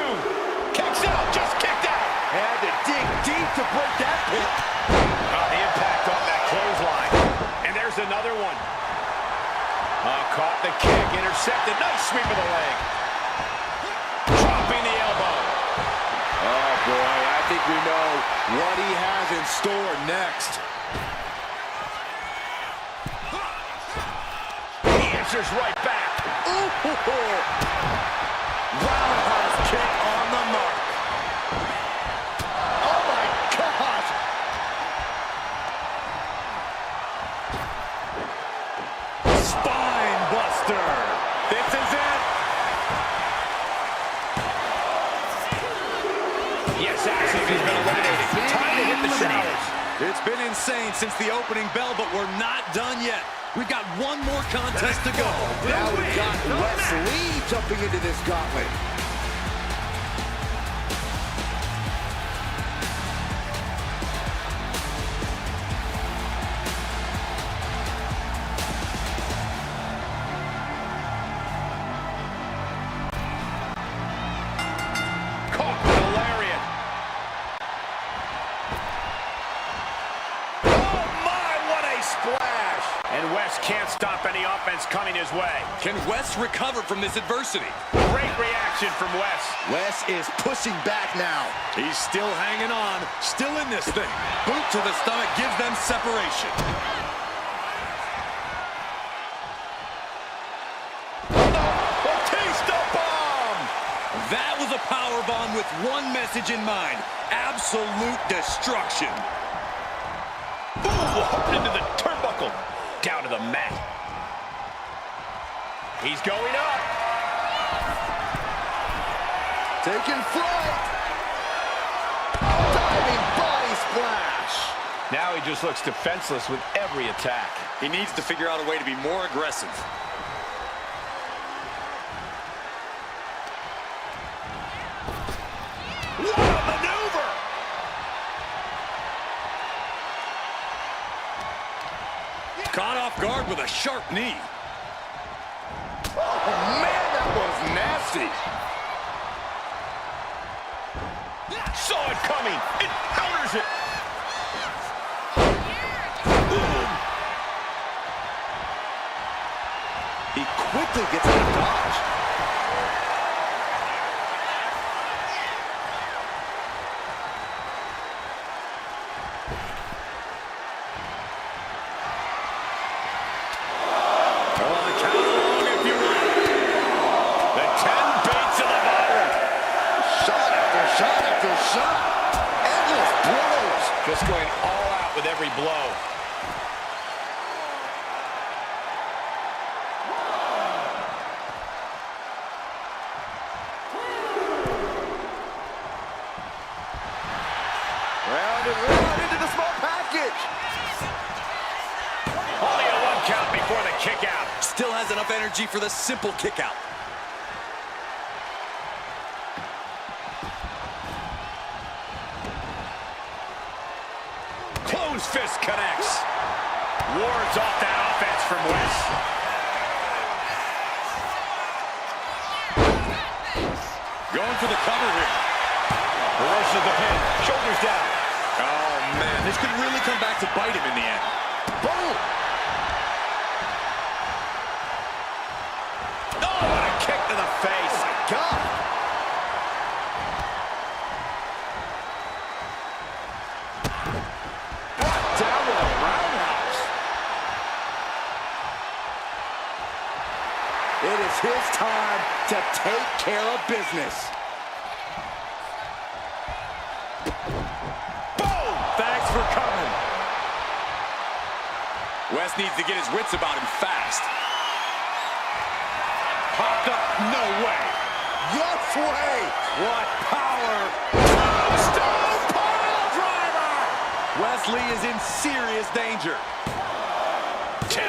Kicks out, just kicked out. Had to dig deep to break that pin. The impact on that clothesline. And there's another one. Caught the kick, intercepted. Nice sweep of the leg. Dropping the elbow. we know what he has in store next. He answers right back. Ooh, roundhouse kick on the mark. Oh my gosh! Spine buster. This is it. Yes, Saxton has been eliminated. Time to hit the showers. It's been insane since the opening bell, but we're not done yet. We've got one more contest to go. Now we've got Wes Lee jumping into this gauntlet. Caught with a lariat. Oh my, what a splash! And Wes can't stop any offense coming his way. Can Wes recover from this adversity? Great reaction from Wes. Wes is pushing back now. He's still hanging on, still in this thing. Boot to the stomach gives them separation. Batista bomb! That was a power bomb with one message in mind: absolute destruction. Ooh, hooked into the turnbuckle. Down to the mat. He's going up. Taking flight. Diving body splash. Now he just looks defenseless with every attack. He needs to figure out a way to be more aggressive. What a maneuver! Caught off guard with a sharp knee. Oh man, that was nasty. Saw it coming. It counters it. He quickly gets out of dodge. Just going all out with every blow. Round and round into the small package. Only a 1 count before the kick out. Still has enough energy for the simple kick out. Closed fist connects. Wards off that offense from Wes. Going for the cover here. Reverses the pin. Shoulders down. Oh, man. This could really come back to bite him in the end. Boom! Oh, what a kick to the face. Oh, my God. Down with a roundhouse. It is his time to take care of business. Boom! Thanks for coming. Wes needs to get his wits about him fast. Popped up. No way. Yes way. What power. Stone pile driver. Wesley is in serious danger. 2.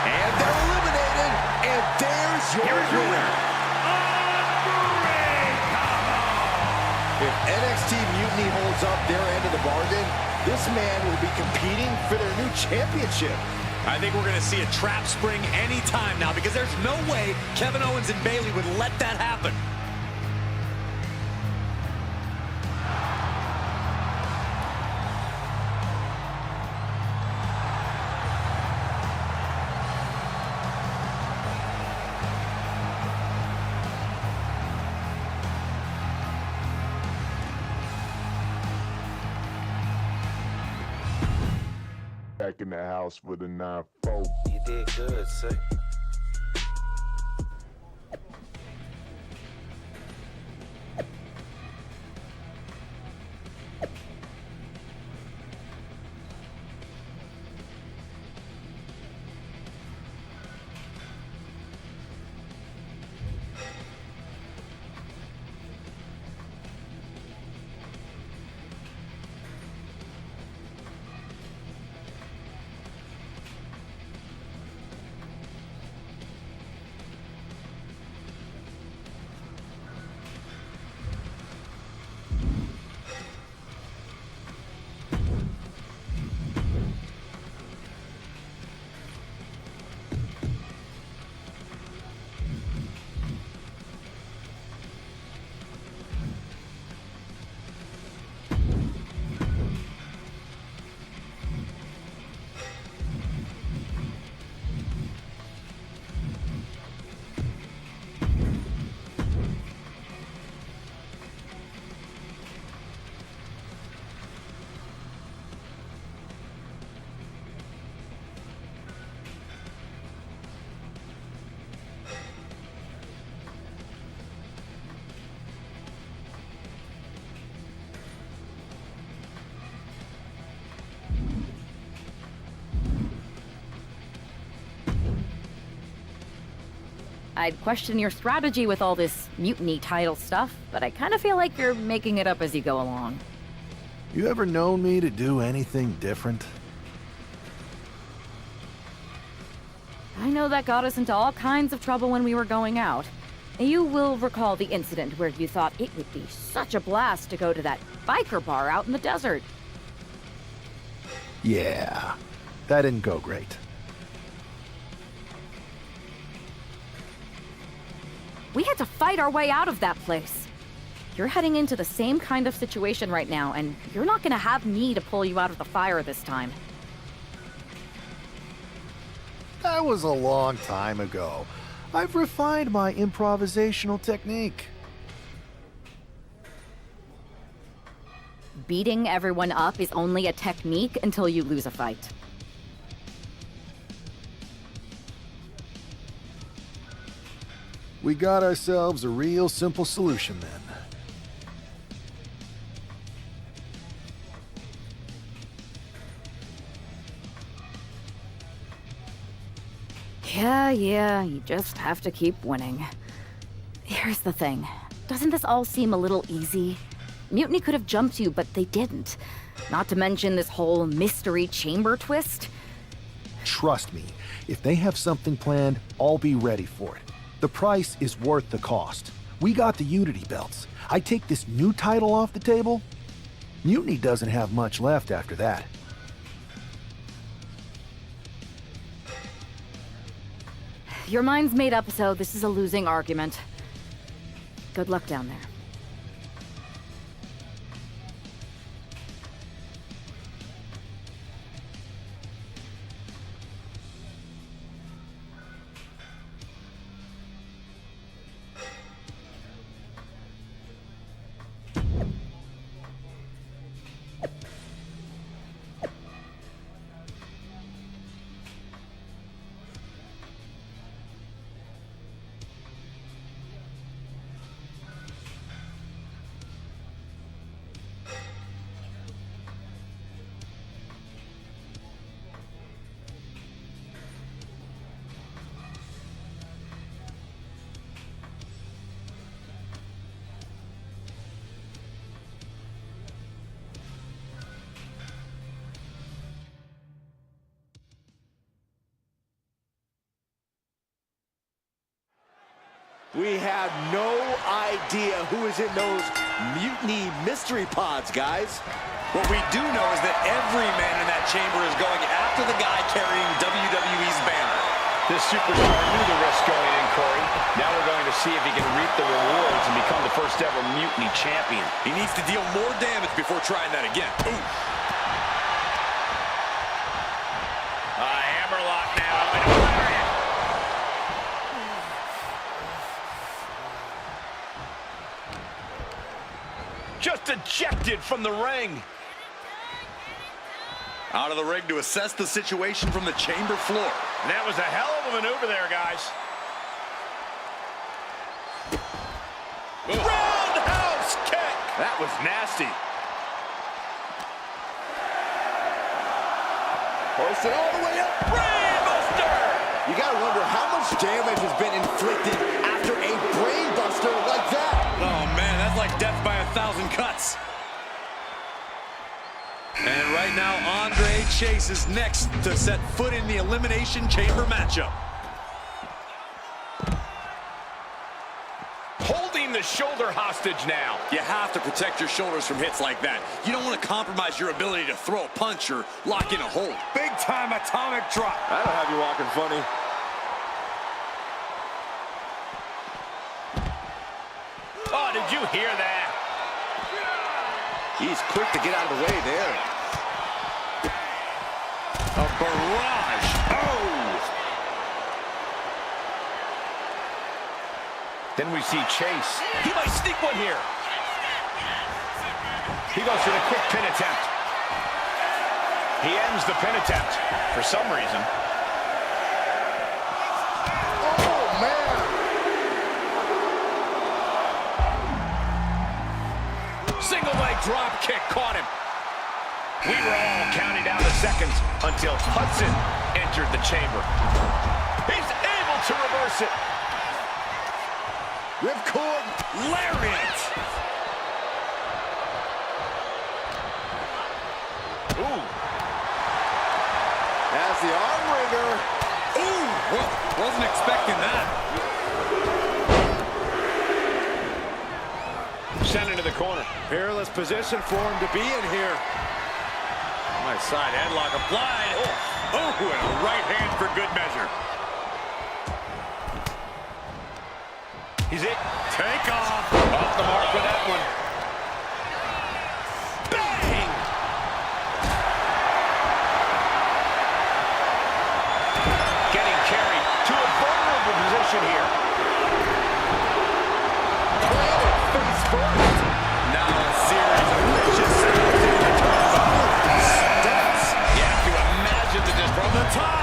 And they're eliminated. And there's your winner. If NXT Mutiny holds up their end of the bargain, this man will be competing for their new championship. I think we're going to see a trap spring any time now, because there's no way Kevin Owens and Bayley would let that happen. back in the house with a 9-4. You did good, sir. I'd question your strategy with all this mutiny title stuff, but I kind of feel like you're making it up as you go along. You ever known me to do anything different? I know that got us into all kinds of trouble when we were going out. You will recall the incident where you thought it would be such a blast to go to that biker bar out in the desert. Yeah, that didn't go great. We had to fight our way out of that place. You're heading into the same kind of situation right now, and you're not gonna have me to pull you out of the fire this time. That was a long time ago. I've refined my improvisational technique. Beating everyone up is only a technique until you lose a fight. We got ourselves a real simple solution then. Yeah, you just have to keep winning. Here's the thing. Doesn't this all seem a little easy? Mutiny could have jumped you, but they didn't. Not to mention this whole mystery chamber twist. Trust me, if they have something planned, I'll be ready for it. The price is worth the cost. We got the Unity belts. I take this new title off the table, Mutiny doesn't have much left after that. Your mind's made up, so this is a losing argument. Good luck down there. We have no idea who is in those Mutiny mystery pods, guys. What we do know is that every man in that chamber is going after the guy carrying WWE's banner. This superstar knew the risk going in, Corey. Now we're going to see if he can reap the rewards and become the first ever Mutiny champion. He needs to deal more damage before trying that again. Ooh. A hammerlock now. Just ejected from the ring. Out of the ring to assess the situation from the chamber floor. And that was a hell of a maneuver there, guys. Roundhouse kick! That was nasty. Posted all the way up. Brainbuster! You gotta wonder how much damage has been inflicted after a brainbuster like that. Oh, man, that's like death by 1,000 cuts. And right now, Andre Chase is next to set foot in the Elimination Chamber matchup. Holding the shoulder hostage now. You have to protect your shoulders from hits like that. You don't want to compromise your ability to throw a punch or lock in a hold. Big time atomic drop. That'll have you walking funny. Oh, did you hear that? He's quick to get out of the way there. A barrage. Oh! Then we see Chase. He might sneak one here. He goes for the quick pin attempt. He ends the pin attempt for some reason. Oh, man! Single leg drop kick caught him. We were all counting down the seconds until Hudson entered the chamber. He's able to reverse it. Ripcord Lariat. Ooh. has the arm wringer. Ooh, well, wasn't expecting that. Sent into the corner. Peerless position for him to be in here. Nice side headlock applied. Oh, and a right hand for good measure. He's it. Take off. Off the mark with that one. Bang! Getting carried to a vulnerable position here. Face first. Now a series of vicious steps in the turnbuckle. Steps. You have to imagine that just from the top.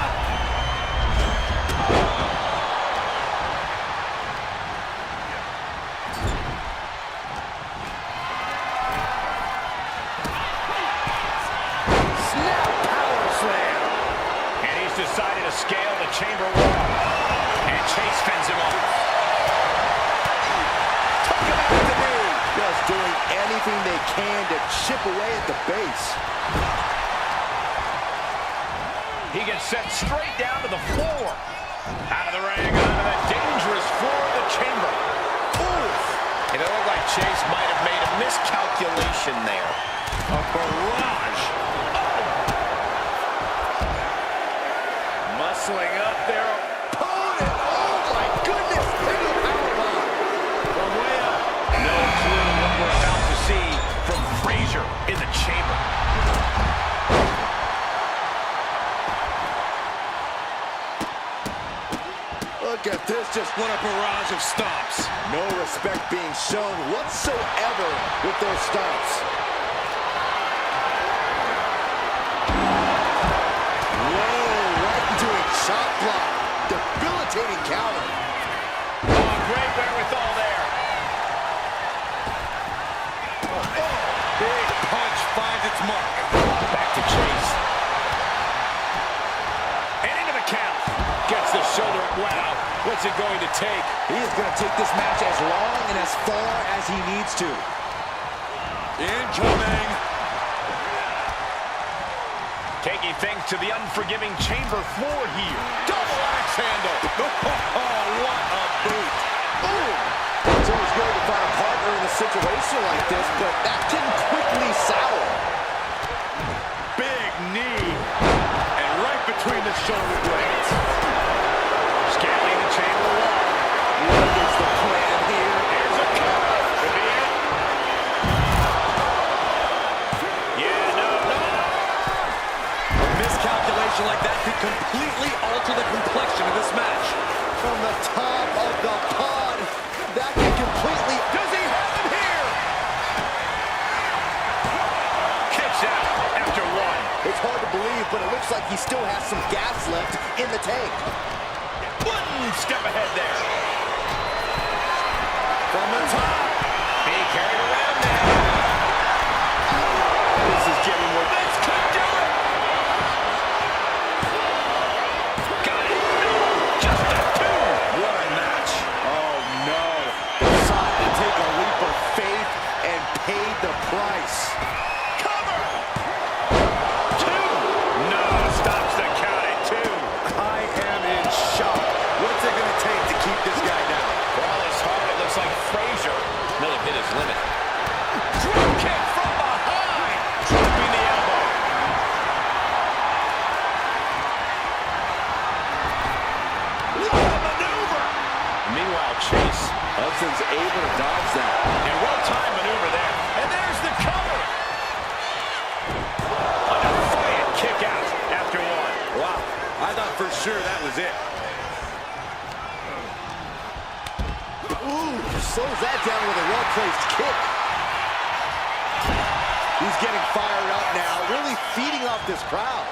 Decided to scale the chamber wall. And Chase fends him off. Took him out the knee. Just doing anything they can to chip away at the base. He gets sent straight down to the floor. Out of the ring, onto the dangerous floor of the chamber. Ooh. It looked like Chase might have made a miscalculation there. A barrage. Muscling up their opponent. Oh, my goodness. Big powerbomb. From way up. No clue what we're about to see from Frazier in the chamber. Look at this. Just what a barrage of stomps. No respect being shown whatsoever with those stomps. Shot block. Debilitating counter. Oh, great wherewithal there. Big punch finds its mark. Back to Chase. And into the count. Gets the shoulder. Wow. What's it going to take? He is going to take this match as long and as far as he needs to. Incoming. Taking things to the unforgiving chamber floor here. Double axe handle. Oh, what a boot. Ooh. It's always good to find a partner in a situation like this, but that can quickly sour. Big knee. And right between the shoulder blades. Scaling the chamber wall. What is the plan here? Here's a cover. Could be it. Yeah, no. Miscalculation like that could completely alter the complexion of this match. From the top of the pod, that can completely... Does he have it here? looks like he still has some gas left in the tank. One step ahead there. From the top. Being carried around now. This is getting more. This could do it. Got it. Just a 2. What a match. Oh, no. Decided to take a leap of faith and paid the price. Cover. 2. No, stops the count at 2. I am in shock. What's it going to take to keep this guy down? For all his heart, it looks like Frazier may have hit his limit. Drop kick from behind. Dropping the elbow. What a maneuver. Meanwhile, Chase. Hudson's able to dodge that. And well-timed maneuver there. And there's the cover. A defiant kick out after 1. Wow, I thought for sure that was it. Ooh, slows that down with a well-placed kick. He's getting fired up now, really feeding off this crowd.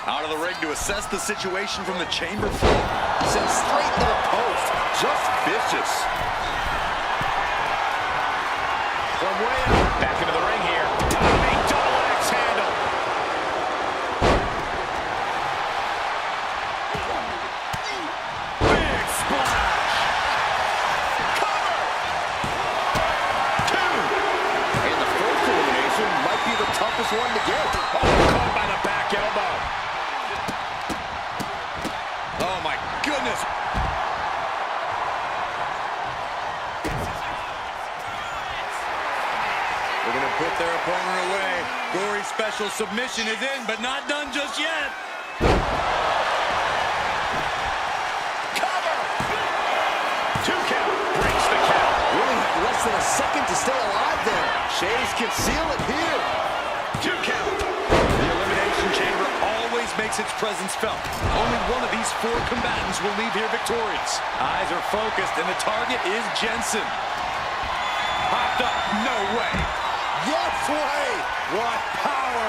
Out of the ring to assess the situation from the chamber floor. Sent straight to the post. Just vicious. From way out. Back into the ring here. Diving double axe handle. Big splash. Cover. 2. And the first elimination might be the toughest one to get. Oh, caught by the back elbow. Oh my goodness. They're going to put their opponent away. Gory's special submission is in, but not done just yet. Cover. 2 count. Breaks the count. Really had less than a second to stay alive there. Chase can seal it here. 2 count. The Elimination Chamber always makes its presence felt. Only one of these 4 combatants will leave here victorious. Eyes are focused, and the target is Jensen. Popped up. No way. Yes way! What power!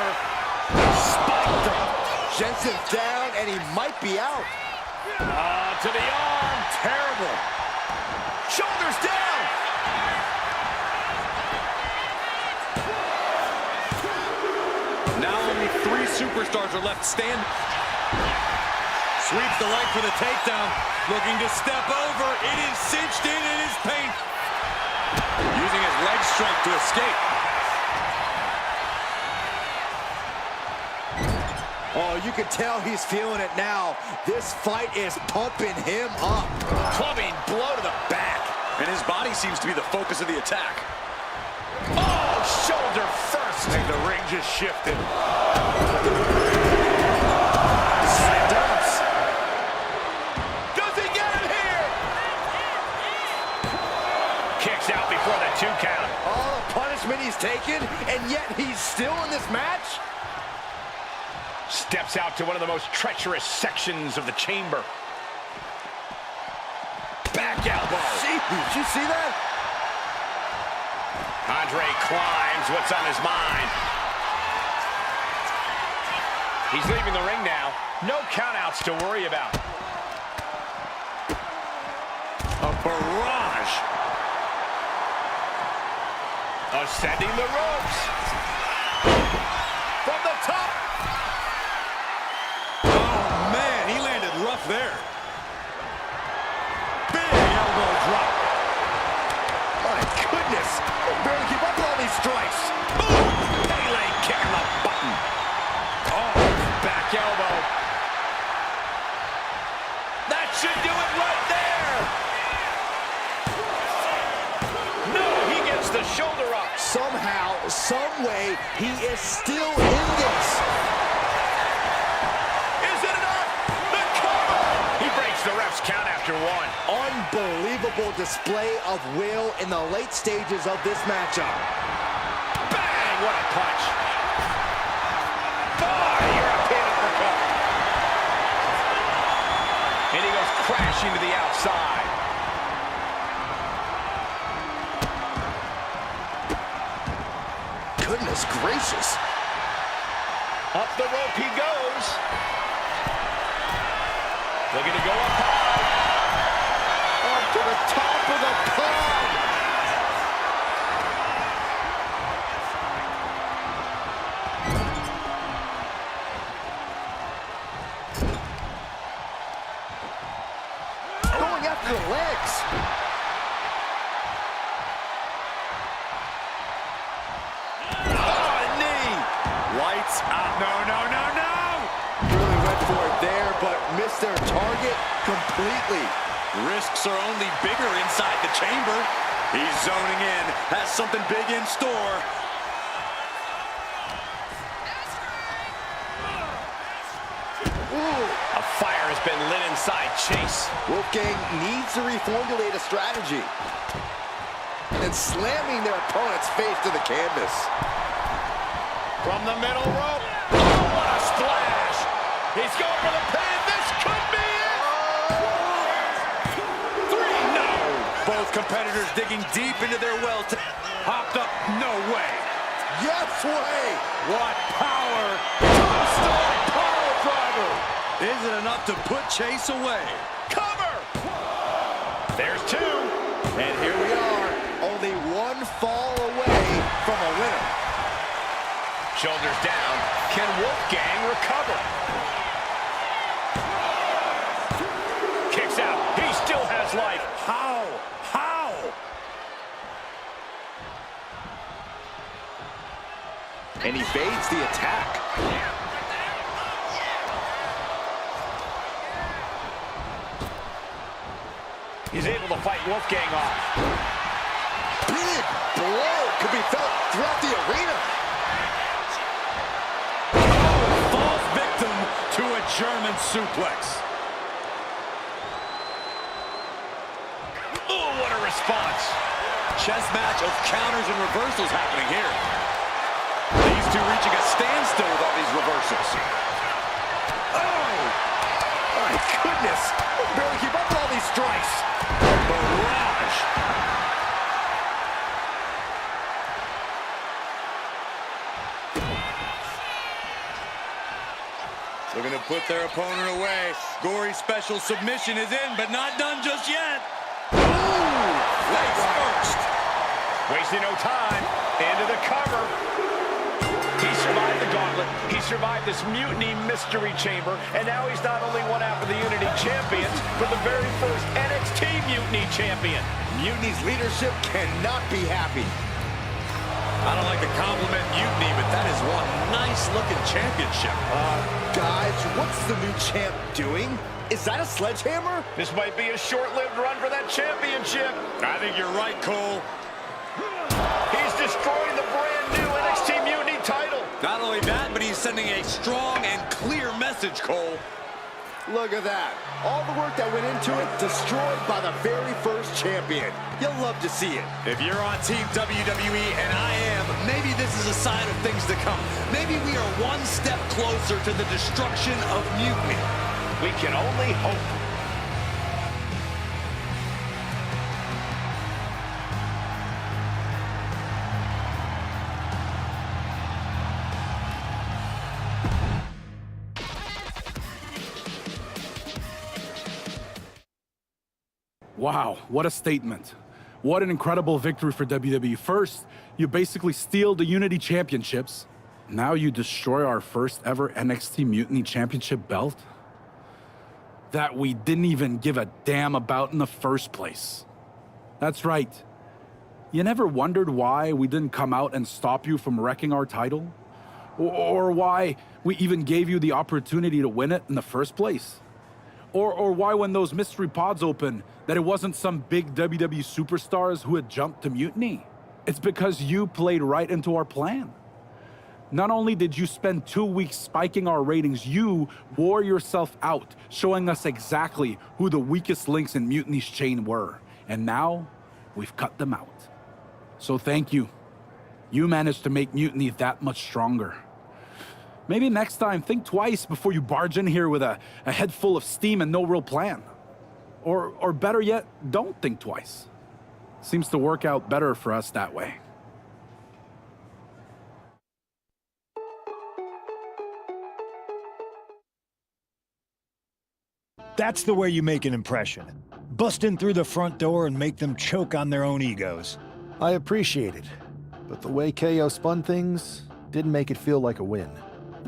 Spiked him. Jensen's down, and he might be out. To the arm. Terrible. Shoulders down. Now only 3 superstars are left standing. Sweeps the leg for the takedown. Looking to step over. It is cinched in his paint. Using his leg strength to escape. Oh, you can tell he's feeling it now. This fight is pumping him up. Clubbing blow to the back. And his body seems to be the focus of the attack. Oh, shoulder first. And the ring just shifted. Dumps. Does he get it here? Kicks out before the 2 count. All the punishment he's taken, and yet he's still in this match? Steps out to one of the most treacherous sections of the chamber. Back elbow. Did you see that? Andre climbs. What's on his mind? He's leaving the ring now. No countouts to worry about. A barrage. Ascending the ropes. From the top. Oh, man, he landed rough there. Big elbow drop. My goodness. He'll barely keep up with all these strikes. Boom! Pele kicking the button. Oh, back elbow. That should do it right there. No, he gets the shoulder up. Somehow, some way, he is still in this. Is it enough? The cover. He breaks the ref's count after 1. Unbelievable display of will in the late stages of this matchup. Bang! What a punch. Oh, European uppercut. And he goes crashing to the outside. Goodness gracious. Up the rope he goes. Looking to go up high. Up to the top of the pod. Going after the legs. Oh, a knee. Lights out. No, no, no, no. Really went for it there, but missed their target completely. Risks are only bigger inside the chamber. He's zoning in. Has something big in store. A fire has been lit inside Chase. Wolfgang needs to reformulate a strategy. And slamming their opponent's face to the canvas. From the middle rope. Oh, what a splash. He's going for the pin. This could be it. 3, no. Both competitors digging deep into their well. Hopped up. No way. Yes way. What power. Tombstone power driver. Isn't enough to put Chase away. Cover. There's 2. And here we are. Only one fall away from a winner. Shoulders down. Can Wolfgang recover? Kicks out. He still has life. How? How? And he evades the attack. He's able to fight Wolfgang off. Big blow could be felt throughout the arena. Falls victim to a German suplex. Oh, what a response. Chess match of counters and reversals happening here. These two reaching a standstill with all these reversals. Oh! My goodness! Barely keep up with all these strikes. Barrage. Looking to put their opponent away. Gory special submission is in, but not done just yet. Ooh! Face first. Wasting no time. Into the cover. He survived the gauntlet. He survived this mutiny mystery chamber. And now he's not only one half of the Unity champions, but the very first NXT Mutiny champion. Mutiny's leadership cannot be happy. I don't like to compliment Mutiny, but that is one nice-looking championship. Guys, what's the new champ doing? Is that a sledgehammer? This might be a short-lived run for that championship. I think you're right, Cole. He's destroying the brand new NXT Mutiny title. Not only that, but he's sending a strong and clear message, Cole. Look at that. All the work that went into it, destroyed by the very first champion. You'll love to see it. If you're on Team WWE, and I am, maybe this is a sign of things to come. Maybe we are one step closer to the destruction of Mutiny. We can only hope. Wow, what a statement. What an incredible victory for WWE. First, you basically steal the Unity Championships. Now you destroy our first ever NXT Mutiny Championship belt that we didn't even give a damn about in the first place. That's right. You never wondered why we didn't come out and stop you from wrecking our title? Or why we even gave you the opportunity to win it in the first place? Or why when those mystery pods opened, that it wasn't some big WWE superstars who had jumped to Mutiny? It's because you played right into our plan. Not only did you spend 2 weeks spiking our ratings, you wore yourself out, showing us exactly who the weakest links in Mutiny's chain were. And now, we've cut them out. So thank you. You managed to make Mutiny that much stronger. Maybe next time, think twice before you barge in here with a head full of steam and no real plan. Or better yet, don't think twice. Seems to work out better for us that way. That's the way you make an impression. Bust in through the front door and make them choke on their own egos. I appreciate it, but the way KO spun things didn't make it feel like a win.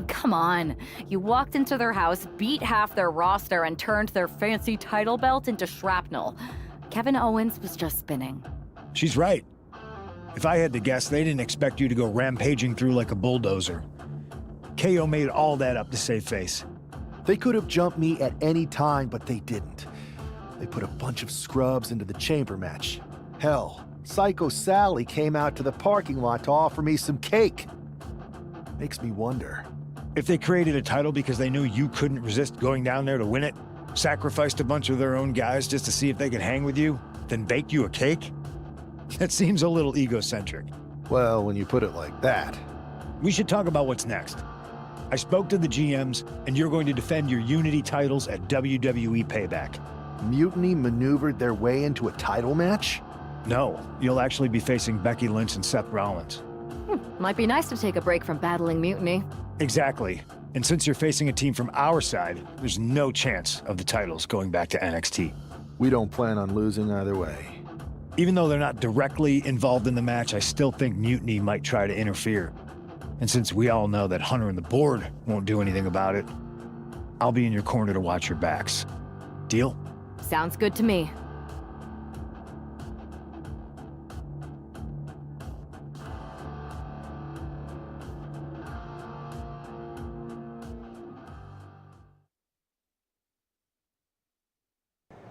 Come on. You walked into their house, beat half their roster, and turned their fancy title belt into shrapnel. Kevin Owens was just spinning. She's right. If I had to guess, they didn't expect you to go rampaging through like a bulldozer. KO made all that up to save face. They could have jumped me at any time, but they didn't. They put a bunch of scrubs into the chamber match. Hell, Psycho Sally came out to the parking lot to offer me some cake. Makes me wonder. If they created a title because they knew you couldn't resist going down there to win it, sacrificed a bunch of their own guys just to see if they could hang with you, then baked you a cake? That seems a little egocentric. Well, when you put it like that. We should talk about what's next. I spoke to the GMs, and you're going to defend your Unity titles at WWE Payback. Mutiny maneuvered their way into a title match? No, you'll actually be facing Becky Lynch and Seth Rollins. Might be nice to take a break from battling Mutiny. Exactly. And since you're facing a team from our side, there's no chance of the titles going back to NXT. We don't plan on losing either way. Even though they're not directly involved in the match, I still think Mutiny might try to interfere. And since we all know that Hunter and the board won't do anything about it, I'll be in your corner to watch your backs. Deal? Sounds good to me.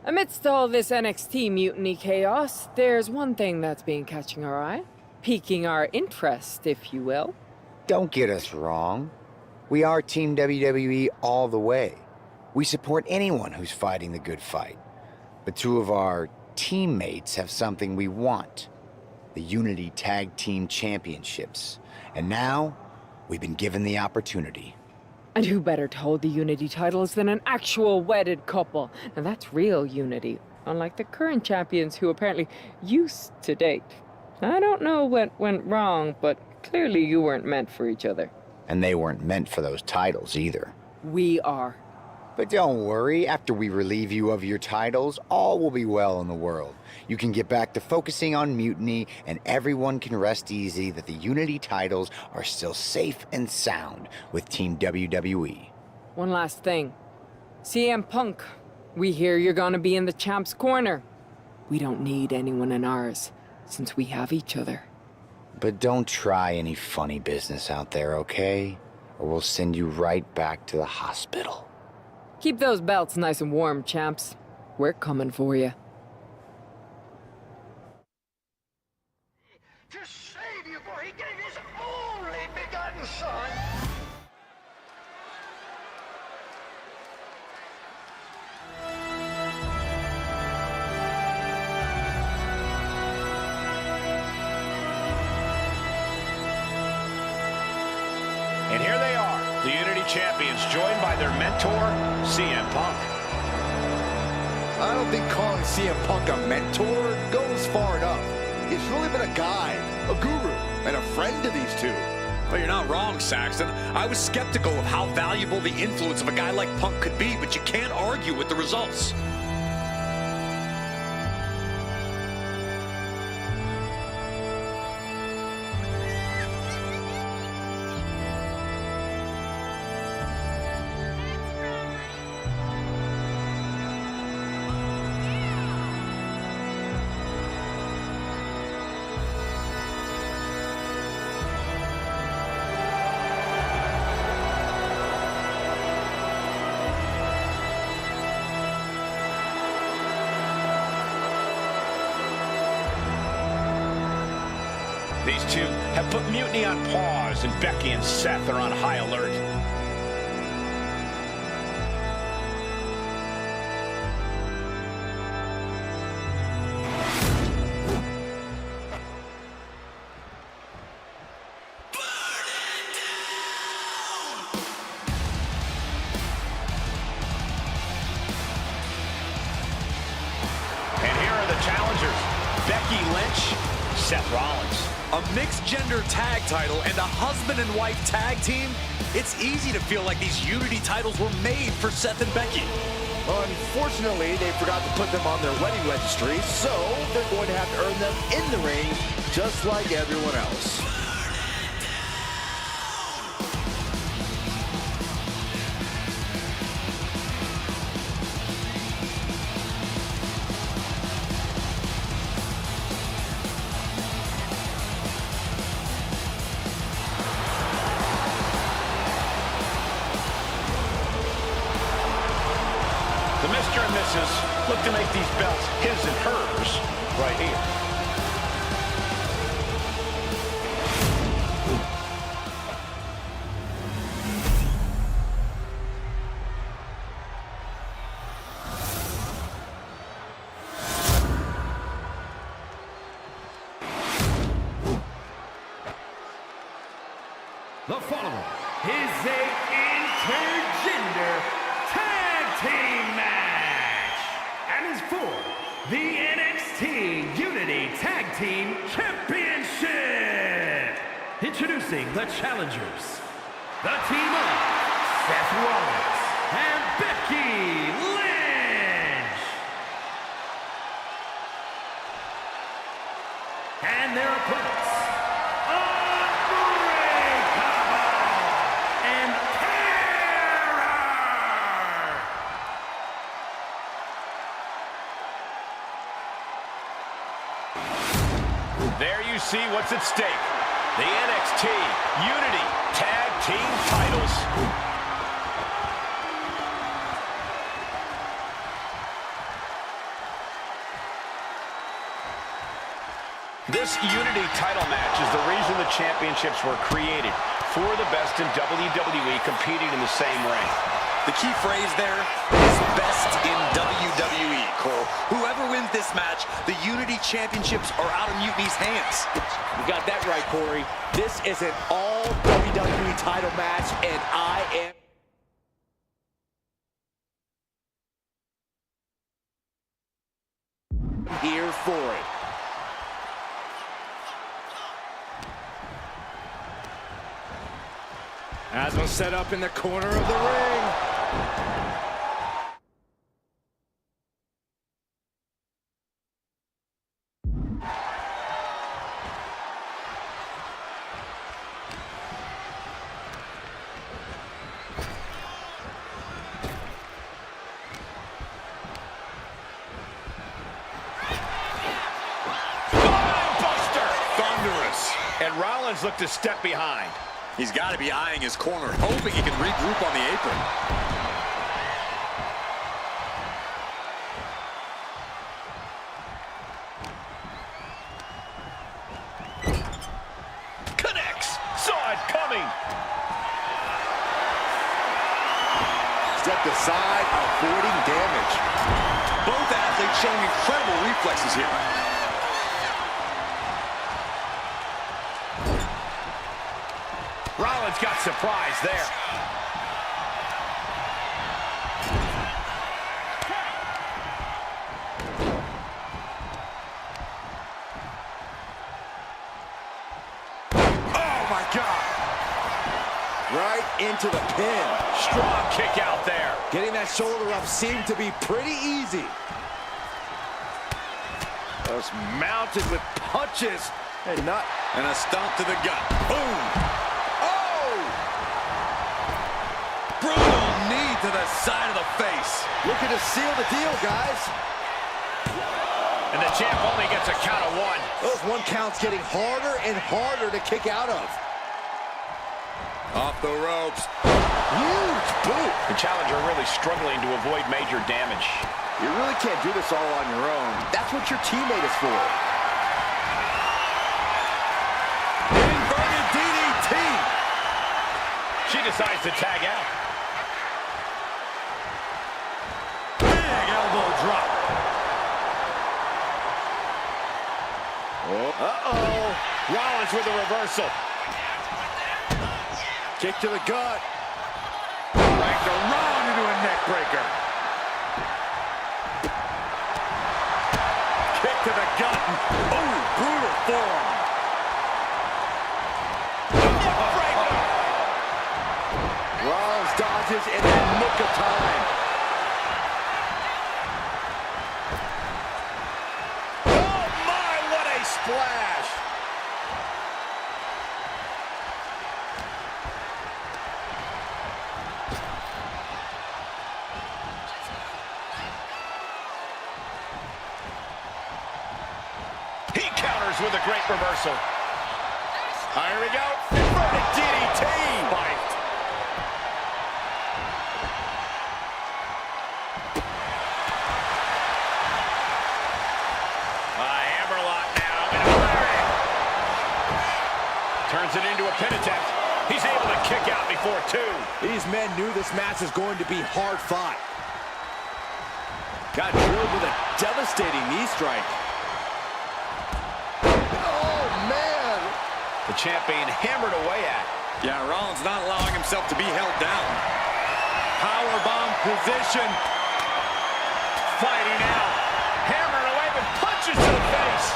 Amidst all this NXT mutiny chaos, there's one thing that's been catching our eye. Piquing our interest, if you will. Don't get us wrong. We are Team WWE all the way. We support anyone who's fighting the good fight. But two of our teammates have something we want. The Unity Tag Team Championships. And now, we've been given the opportunity. And who better to hold the Unity titles than an actual wedded couple? Now that's real unity, unlike the current champions who apparently used to date. I don't know what went wrong, but clearly you weren't meant for each other. And they weren't meant for those titles either. We are. But don't worry, after we relieve you of your titles, all will be well in the world. You can get back to focusing on Mutiny, and everyone can rest easy that the Unity titles are still safe and sound with Team WWE. One last thing. CM Punk, we hear you're gonna be in the champ's corner. We don't need anyone in ours, since we have each other. But don't try any funny business out there, okay? Or we'll send you right back to the hospital. Keep those belts nice and warm, champs. We're coming for you. To save you, for he gave his only begotten son. And here they are, the Unity Champions, joined by their mentor, CM Punk. I don't think calling CM Punk a mentor goes far enough. He's really been a guide, a guru, and a friend to these two. Well, you're not wrong, Saxton. I was skeptical of how valuable the influence of a guy like Punk could be, but you can't argue with the results. These two have put Mutiny on pause, and Becky and Seth are on high alert. And here are the challengers, Becky Lynch, Seth Rollins. A mixed-gender tag title and a husband and wife tag team? It's easy to feel like these Unity titles were made for Seth and Becky. Unfortunately, they forgot to put them on their wedding registry, so they're going to have to earn them in the ring, just like everyone else. The Mr. and Mrs. look to make these belts his and hers right here. The following is a intergender tag team match and is for the NXT Unity Tag Team Championship. Introducing the challengers, the team of Seth Rollins and Becky Lynch. And their opponents, There you see what's at stake. The NXT Unity Tag Team titles. This Unity title match is the reason the championships were created, for the best in WWE competing in the same ring. The key phrase there is best in WWE, Cole. Whoever wins this match, the Unity Championships are out of Mutiny's hands. You got that right, Corey. This is an all WWE title match, and I am here for it. Asma set up in the corner of the ring. And Rollins looked to step behind. He's got to be eyeing his corner, hoping he can regroup on the apron. Connects. Saw it coming. Stepped aside, avoiding damage. Both athletes showing incredible reflexes here. Rollins got surprised there. Oh, my God. Right into the pin. Strong kick out there. Getting that shoulder up seemed to be pretty easy. Just mounted with punches and not... And a stomp to the gut. Boom! Brutal knee to the side of the face. Looking to seal the deal, guys. And the champ only gets a count of one. Those one counts getting harder and harder to kick out of. Off the ropes. Huge boot. The challenger really struggling to avoid major damage. You really can't do this all on your own. That's what your teammate is for. Inverted DDT. She decides to tag out. Elbow drop. Uh-oh. Rollins with a reversal. Kick to the gut. Ranked around into a neck breaker. Kick to the gut. Oh, brutal forearm. Rollins dodges in the nick of time. splash. He counters with a great reversal. Here we go. Inverted DDT. Spiked. Hammerlock now. Turns it into a pin attempt. He's able to kick out before two. These men knew this match was going to be hard fought. Got drilled with a devastating knee strike. Oh, man. The champ being hammered away at. Yeah, Rollins not allowing himself to be held down. Powerbomb position. Fighting out. Hammered away with punches to the face.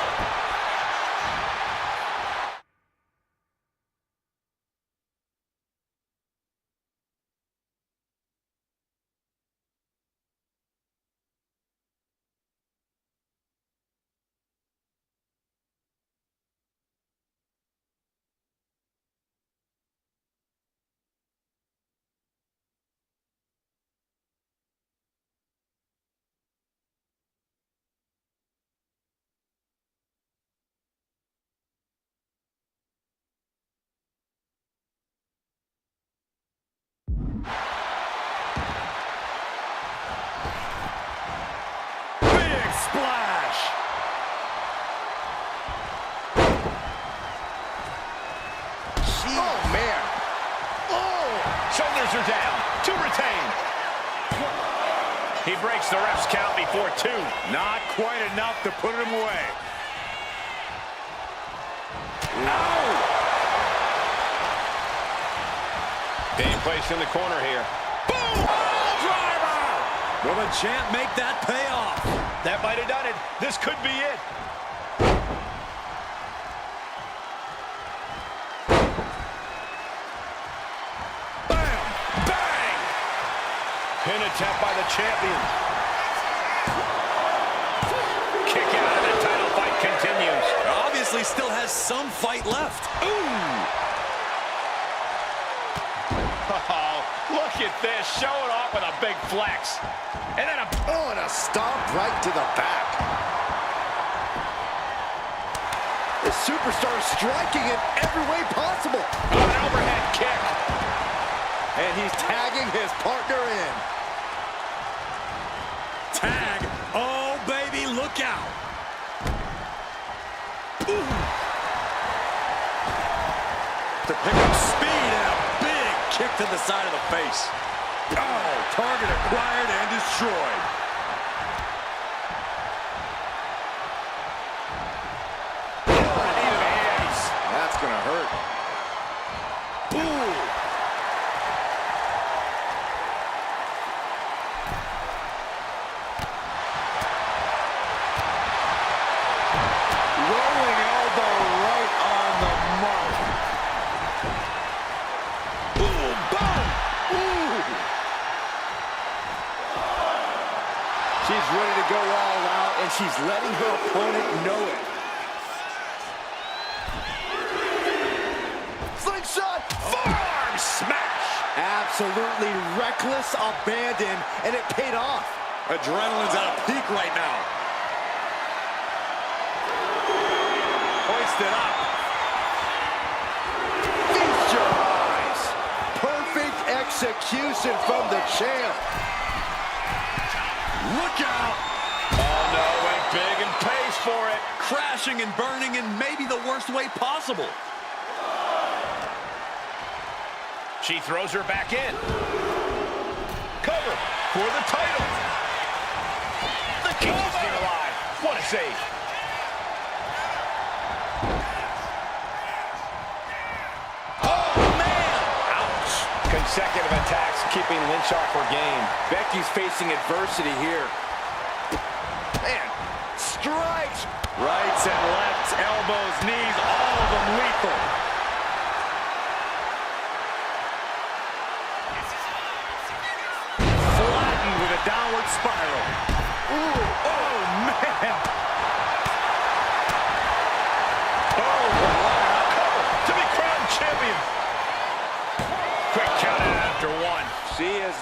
Big splash. Oh, man. Oh! Shoulders are down. Two retained. He breaks the ref's count before two. Not quite enough to put him away. No! Being placed in the corner here. Boom! Driver! Will the champ make that pay off? That might have done it. This could be it. Bam! Bang! Pin attempt by the champion. Kick out and the title fight continues. Obviously still has some fight left. Ooh! Oh, look at this. Showing off with a big flex. And then and a stomp right to the back. The superstar striking in every way possible. An overhead kick. And he's tagging his partner in. Tag. Oh, baby, look out. Ooh. To pick up speed and a big kick to the side of the face. Oh, target acquired and destroyed. That's going to hurt. Ooh. Rolling elbow right on the mark. Boom, boom. Ooh. She's ready to go all out, and she's letting her opponent know it. Slingshot! Forearm smash! Absolutely reckless abandon, and it paid off. Adrenaline's at a peak right now. Hoisted up. Feast your eyes. Perfect execution from the champ. Look out! Oh no, went big and pays for it. Crashing and burning in maybe the worst way possible. She throws her back in. Cover for the title. The king is still alive. What a save. Oh, man! Ouch. Consecutive attacks keeping Lynch off her game. Becky's facing adversity here. Man, strikes. Rights and lefts, elbows, knees, all of them lethal. Flattened with a downward spiral. Ooh, oh, man.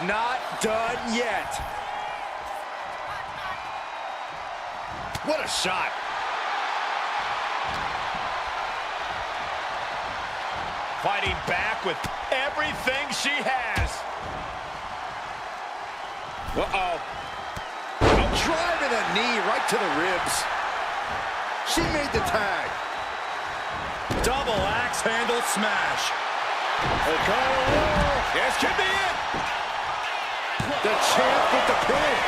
not done yet. What a shot. Fighting back with everything she has. Uh-oh. Driving a knee right to the ribs. She made the tag. Double axe handle smash. This could be it. The champ with the pin.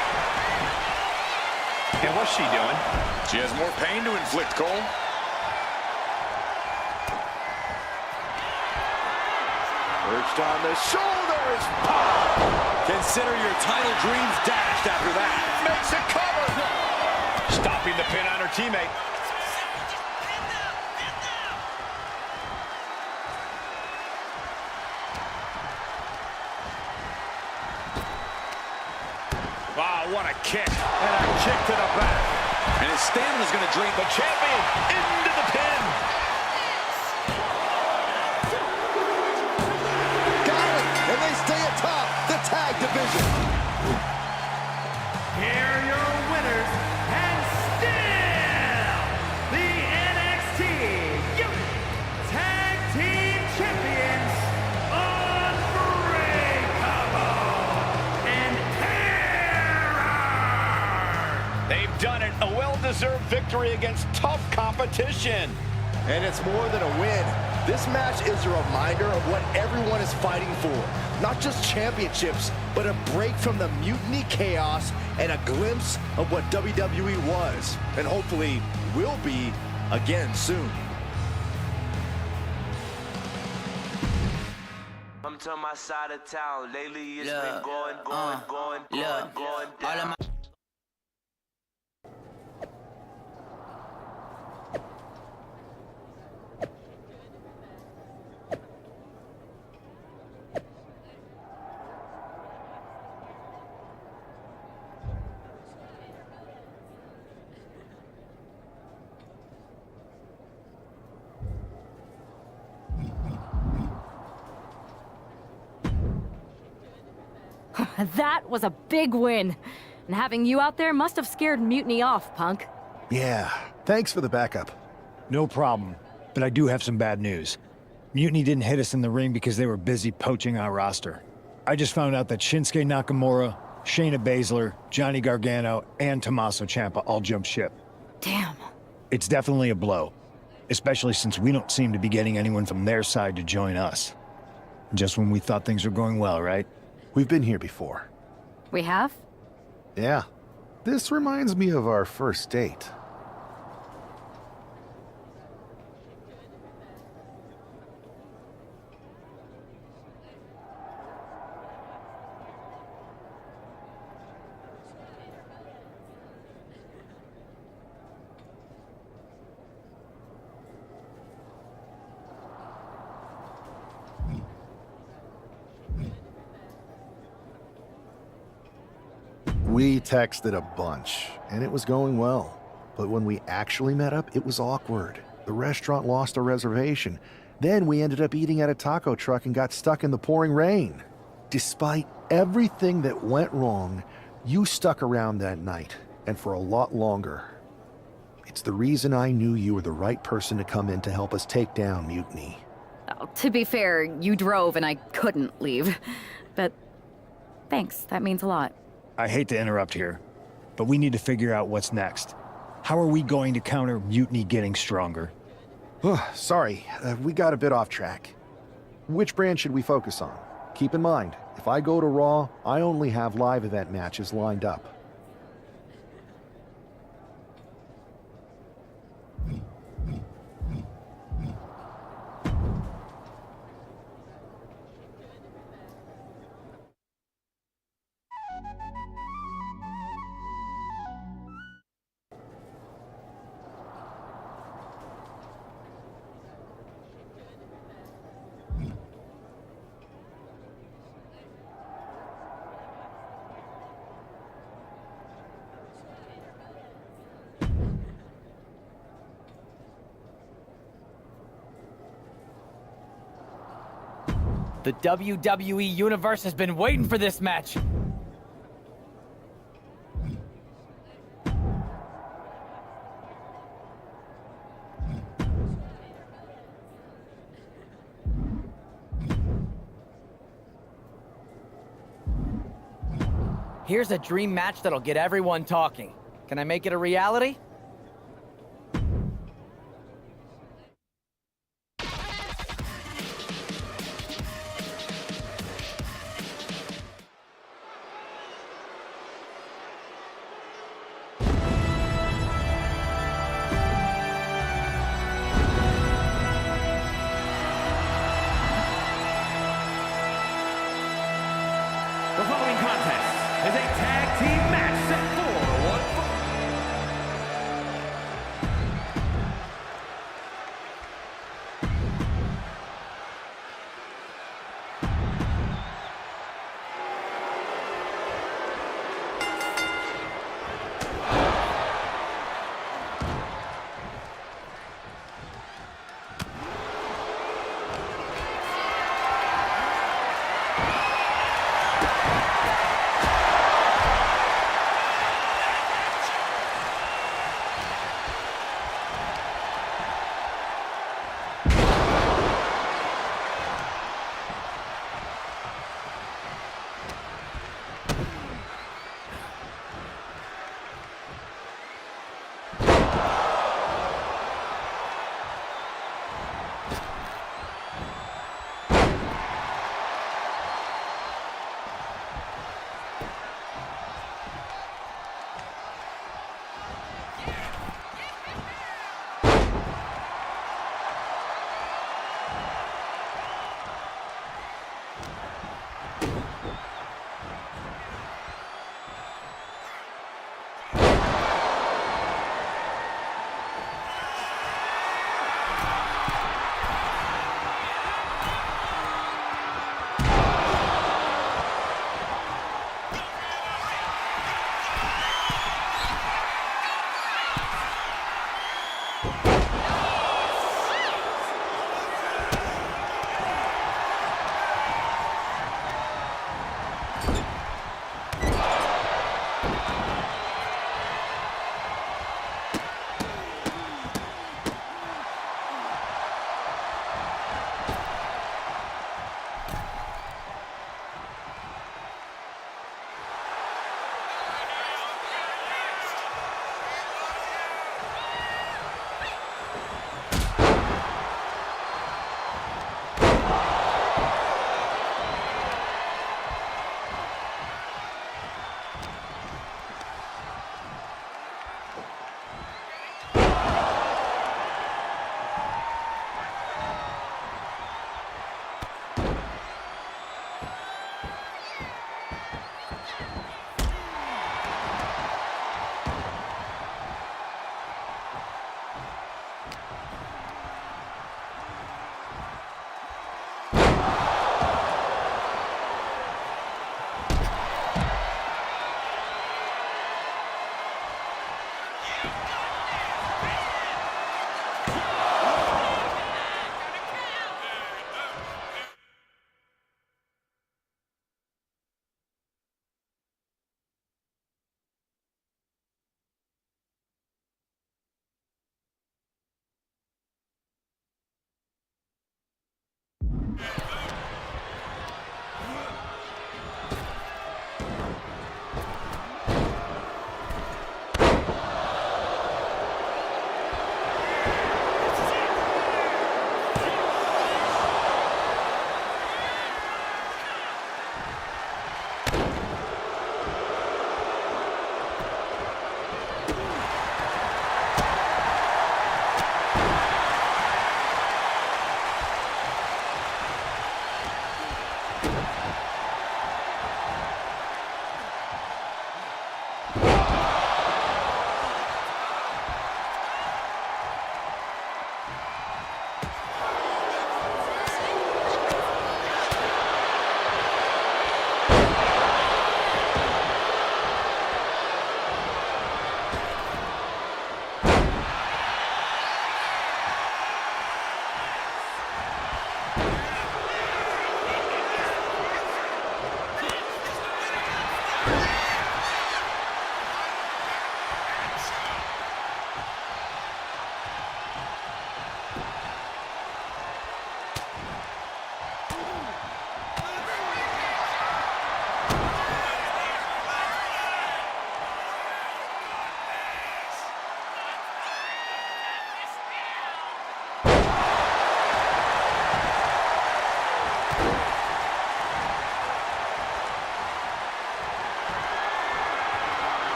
And what's she doing? She has more pain to inflict, Cole. Perched on the shoulders. Consider your title dreams dashed after that. Makes a cover. Stopping the pin on her teammate. Wow, what a kick. And a kick to the back. And his stamina's going to drain. The champion into the pin. Got it. And they stay atop the tag division. Here are your winners, and still the NXT Unique Tag Team Champions, Unbreakable and Terror. They've done it. A well-deserved victory against tough competition. And it's more than a win. This match is a reminder of what everyone is fighting for. Not just championships, but a break from the mutiny chaos and a glimpse of what WWE was, and hopefully will be again soon. Come to my side of town. Lately it's been going down. That was a big win. And having you out there must have scared Mutiny off, Punk. Yeah, thanks for the backup. No problem, but I do have some bad news. Mutiny didn't hit us in the ring because they were busy poaching our roster. I just found out that Shinsuke Nakamura, Shayna Baszler, Johnny Gargano, and Tommaso Ciampa all jumped ship. Damn. It's definitely a blow, especially since we don't seem to be getting anyone from their side to join us. Just when we thought things were going well, right? We've been here before. We have? Yeah. This reminds me of our first date. We texted a bunch, and it was going well. But when we actually met up, it was awkward. The restaurant lost a reservation. Then we ended up eating at a taco truck and got stuck in the pouring rain. Despite everything that went wrong, you stuck around that night, and for a lot longer. It's the reason I knew you were the right person to come in to help us take down Mutiny. Oh, to be fair, you drove and I couldn't leave. But thanks, that means a lot. I hate to interrupt here, but we need to figure out what's next. How are we going to counter Mutiny getting stronger? Sorry, we got a bit off track. Which brand should we focus on? Keep in mind, if I go to Raw, I only have live event matches lined up. The WWE Universe has been waiting for this match. Here's a dream match that'll get everyone talking. Can I make it a reality? The following contest is a tag team match set for one fall.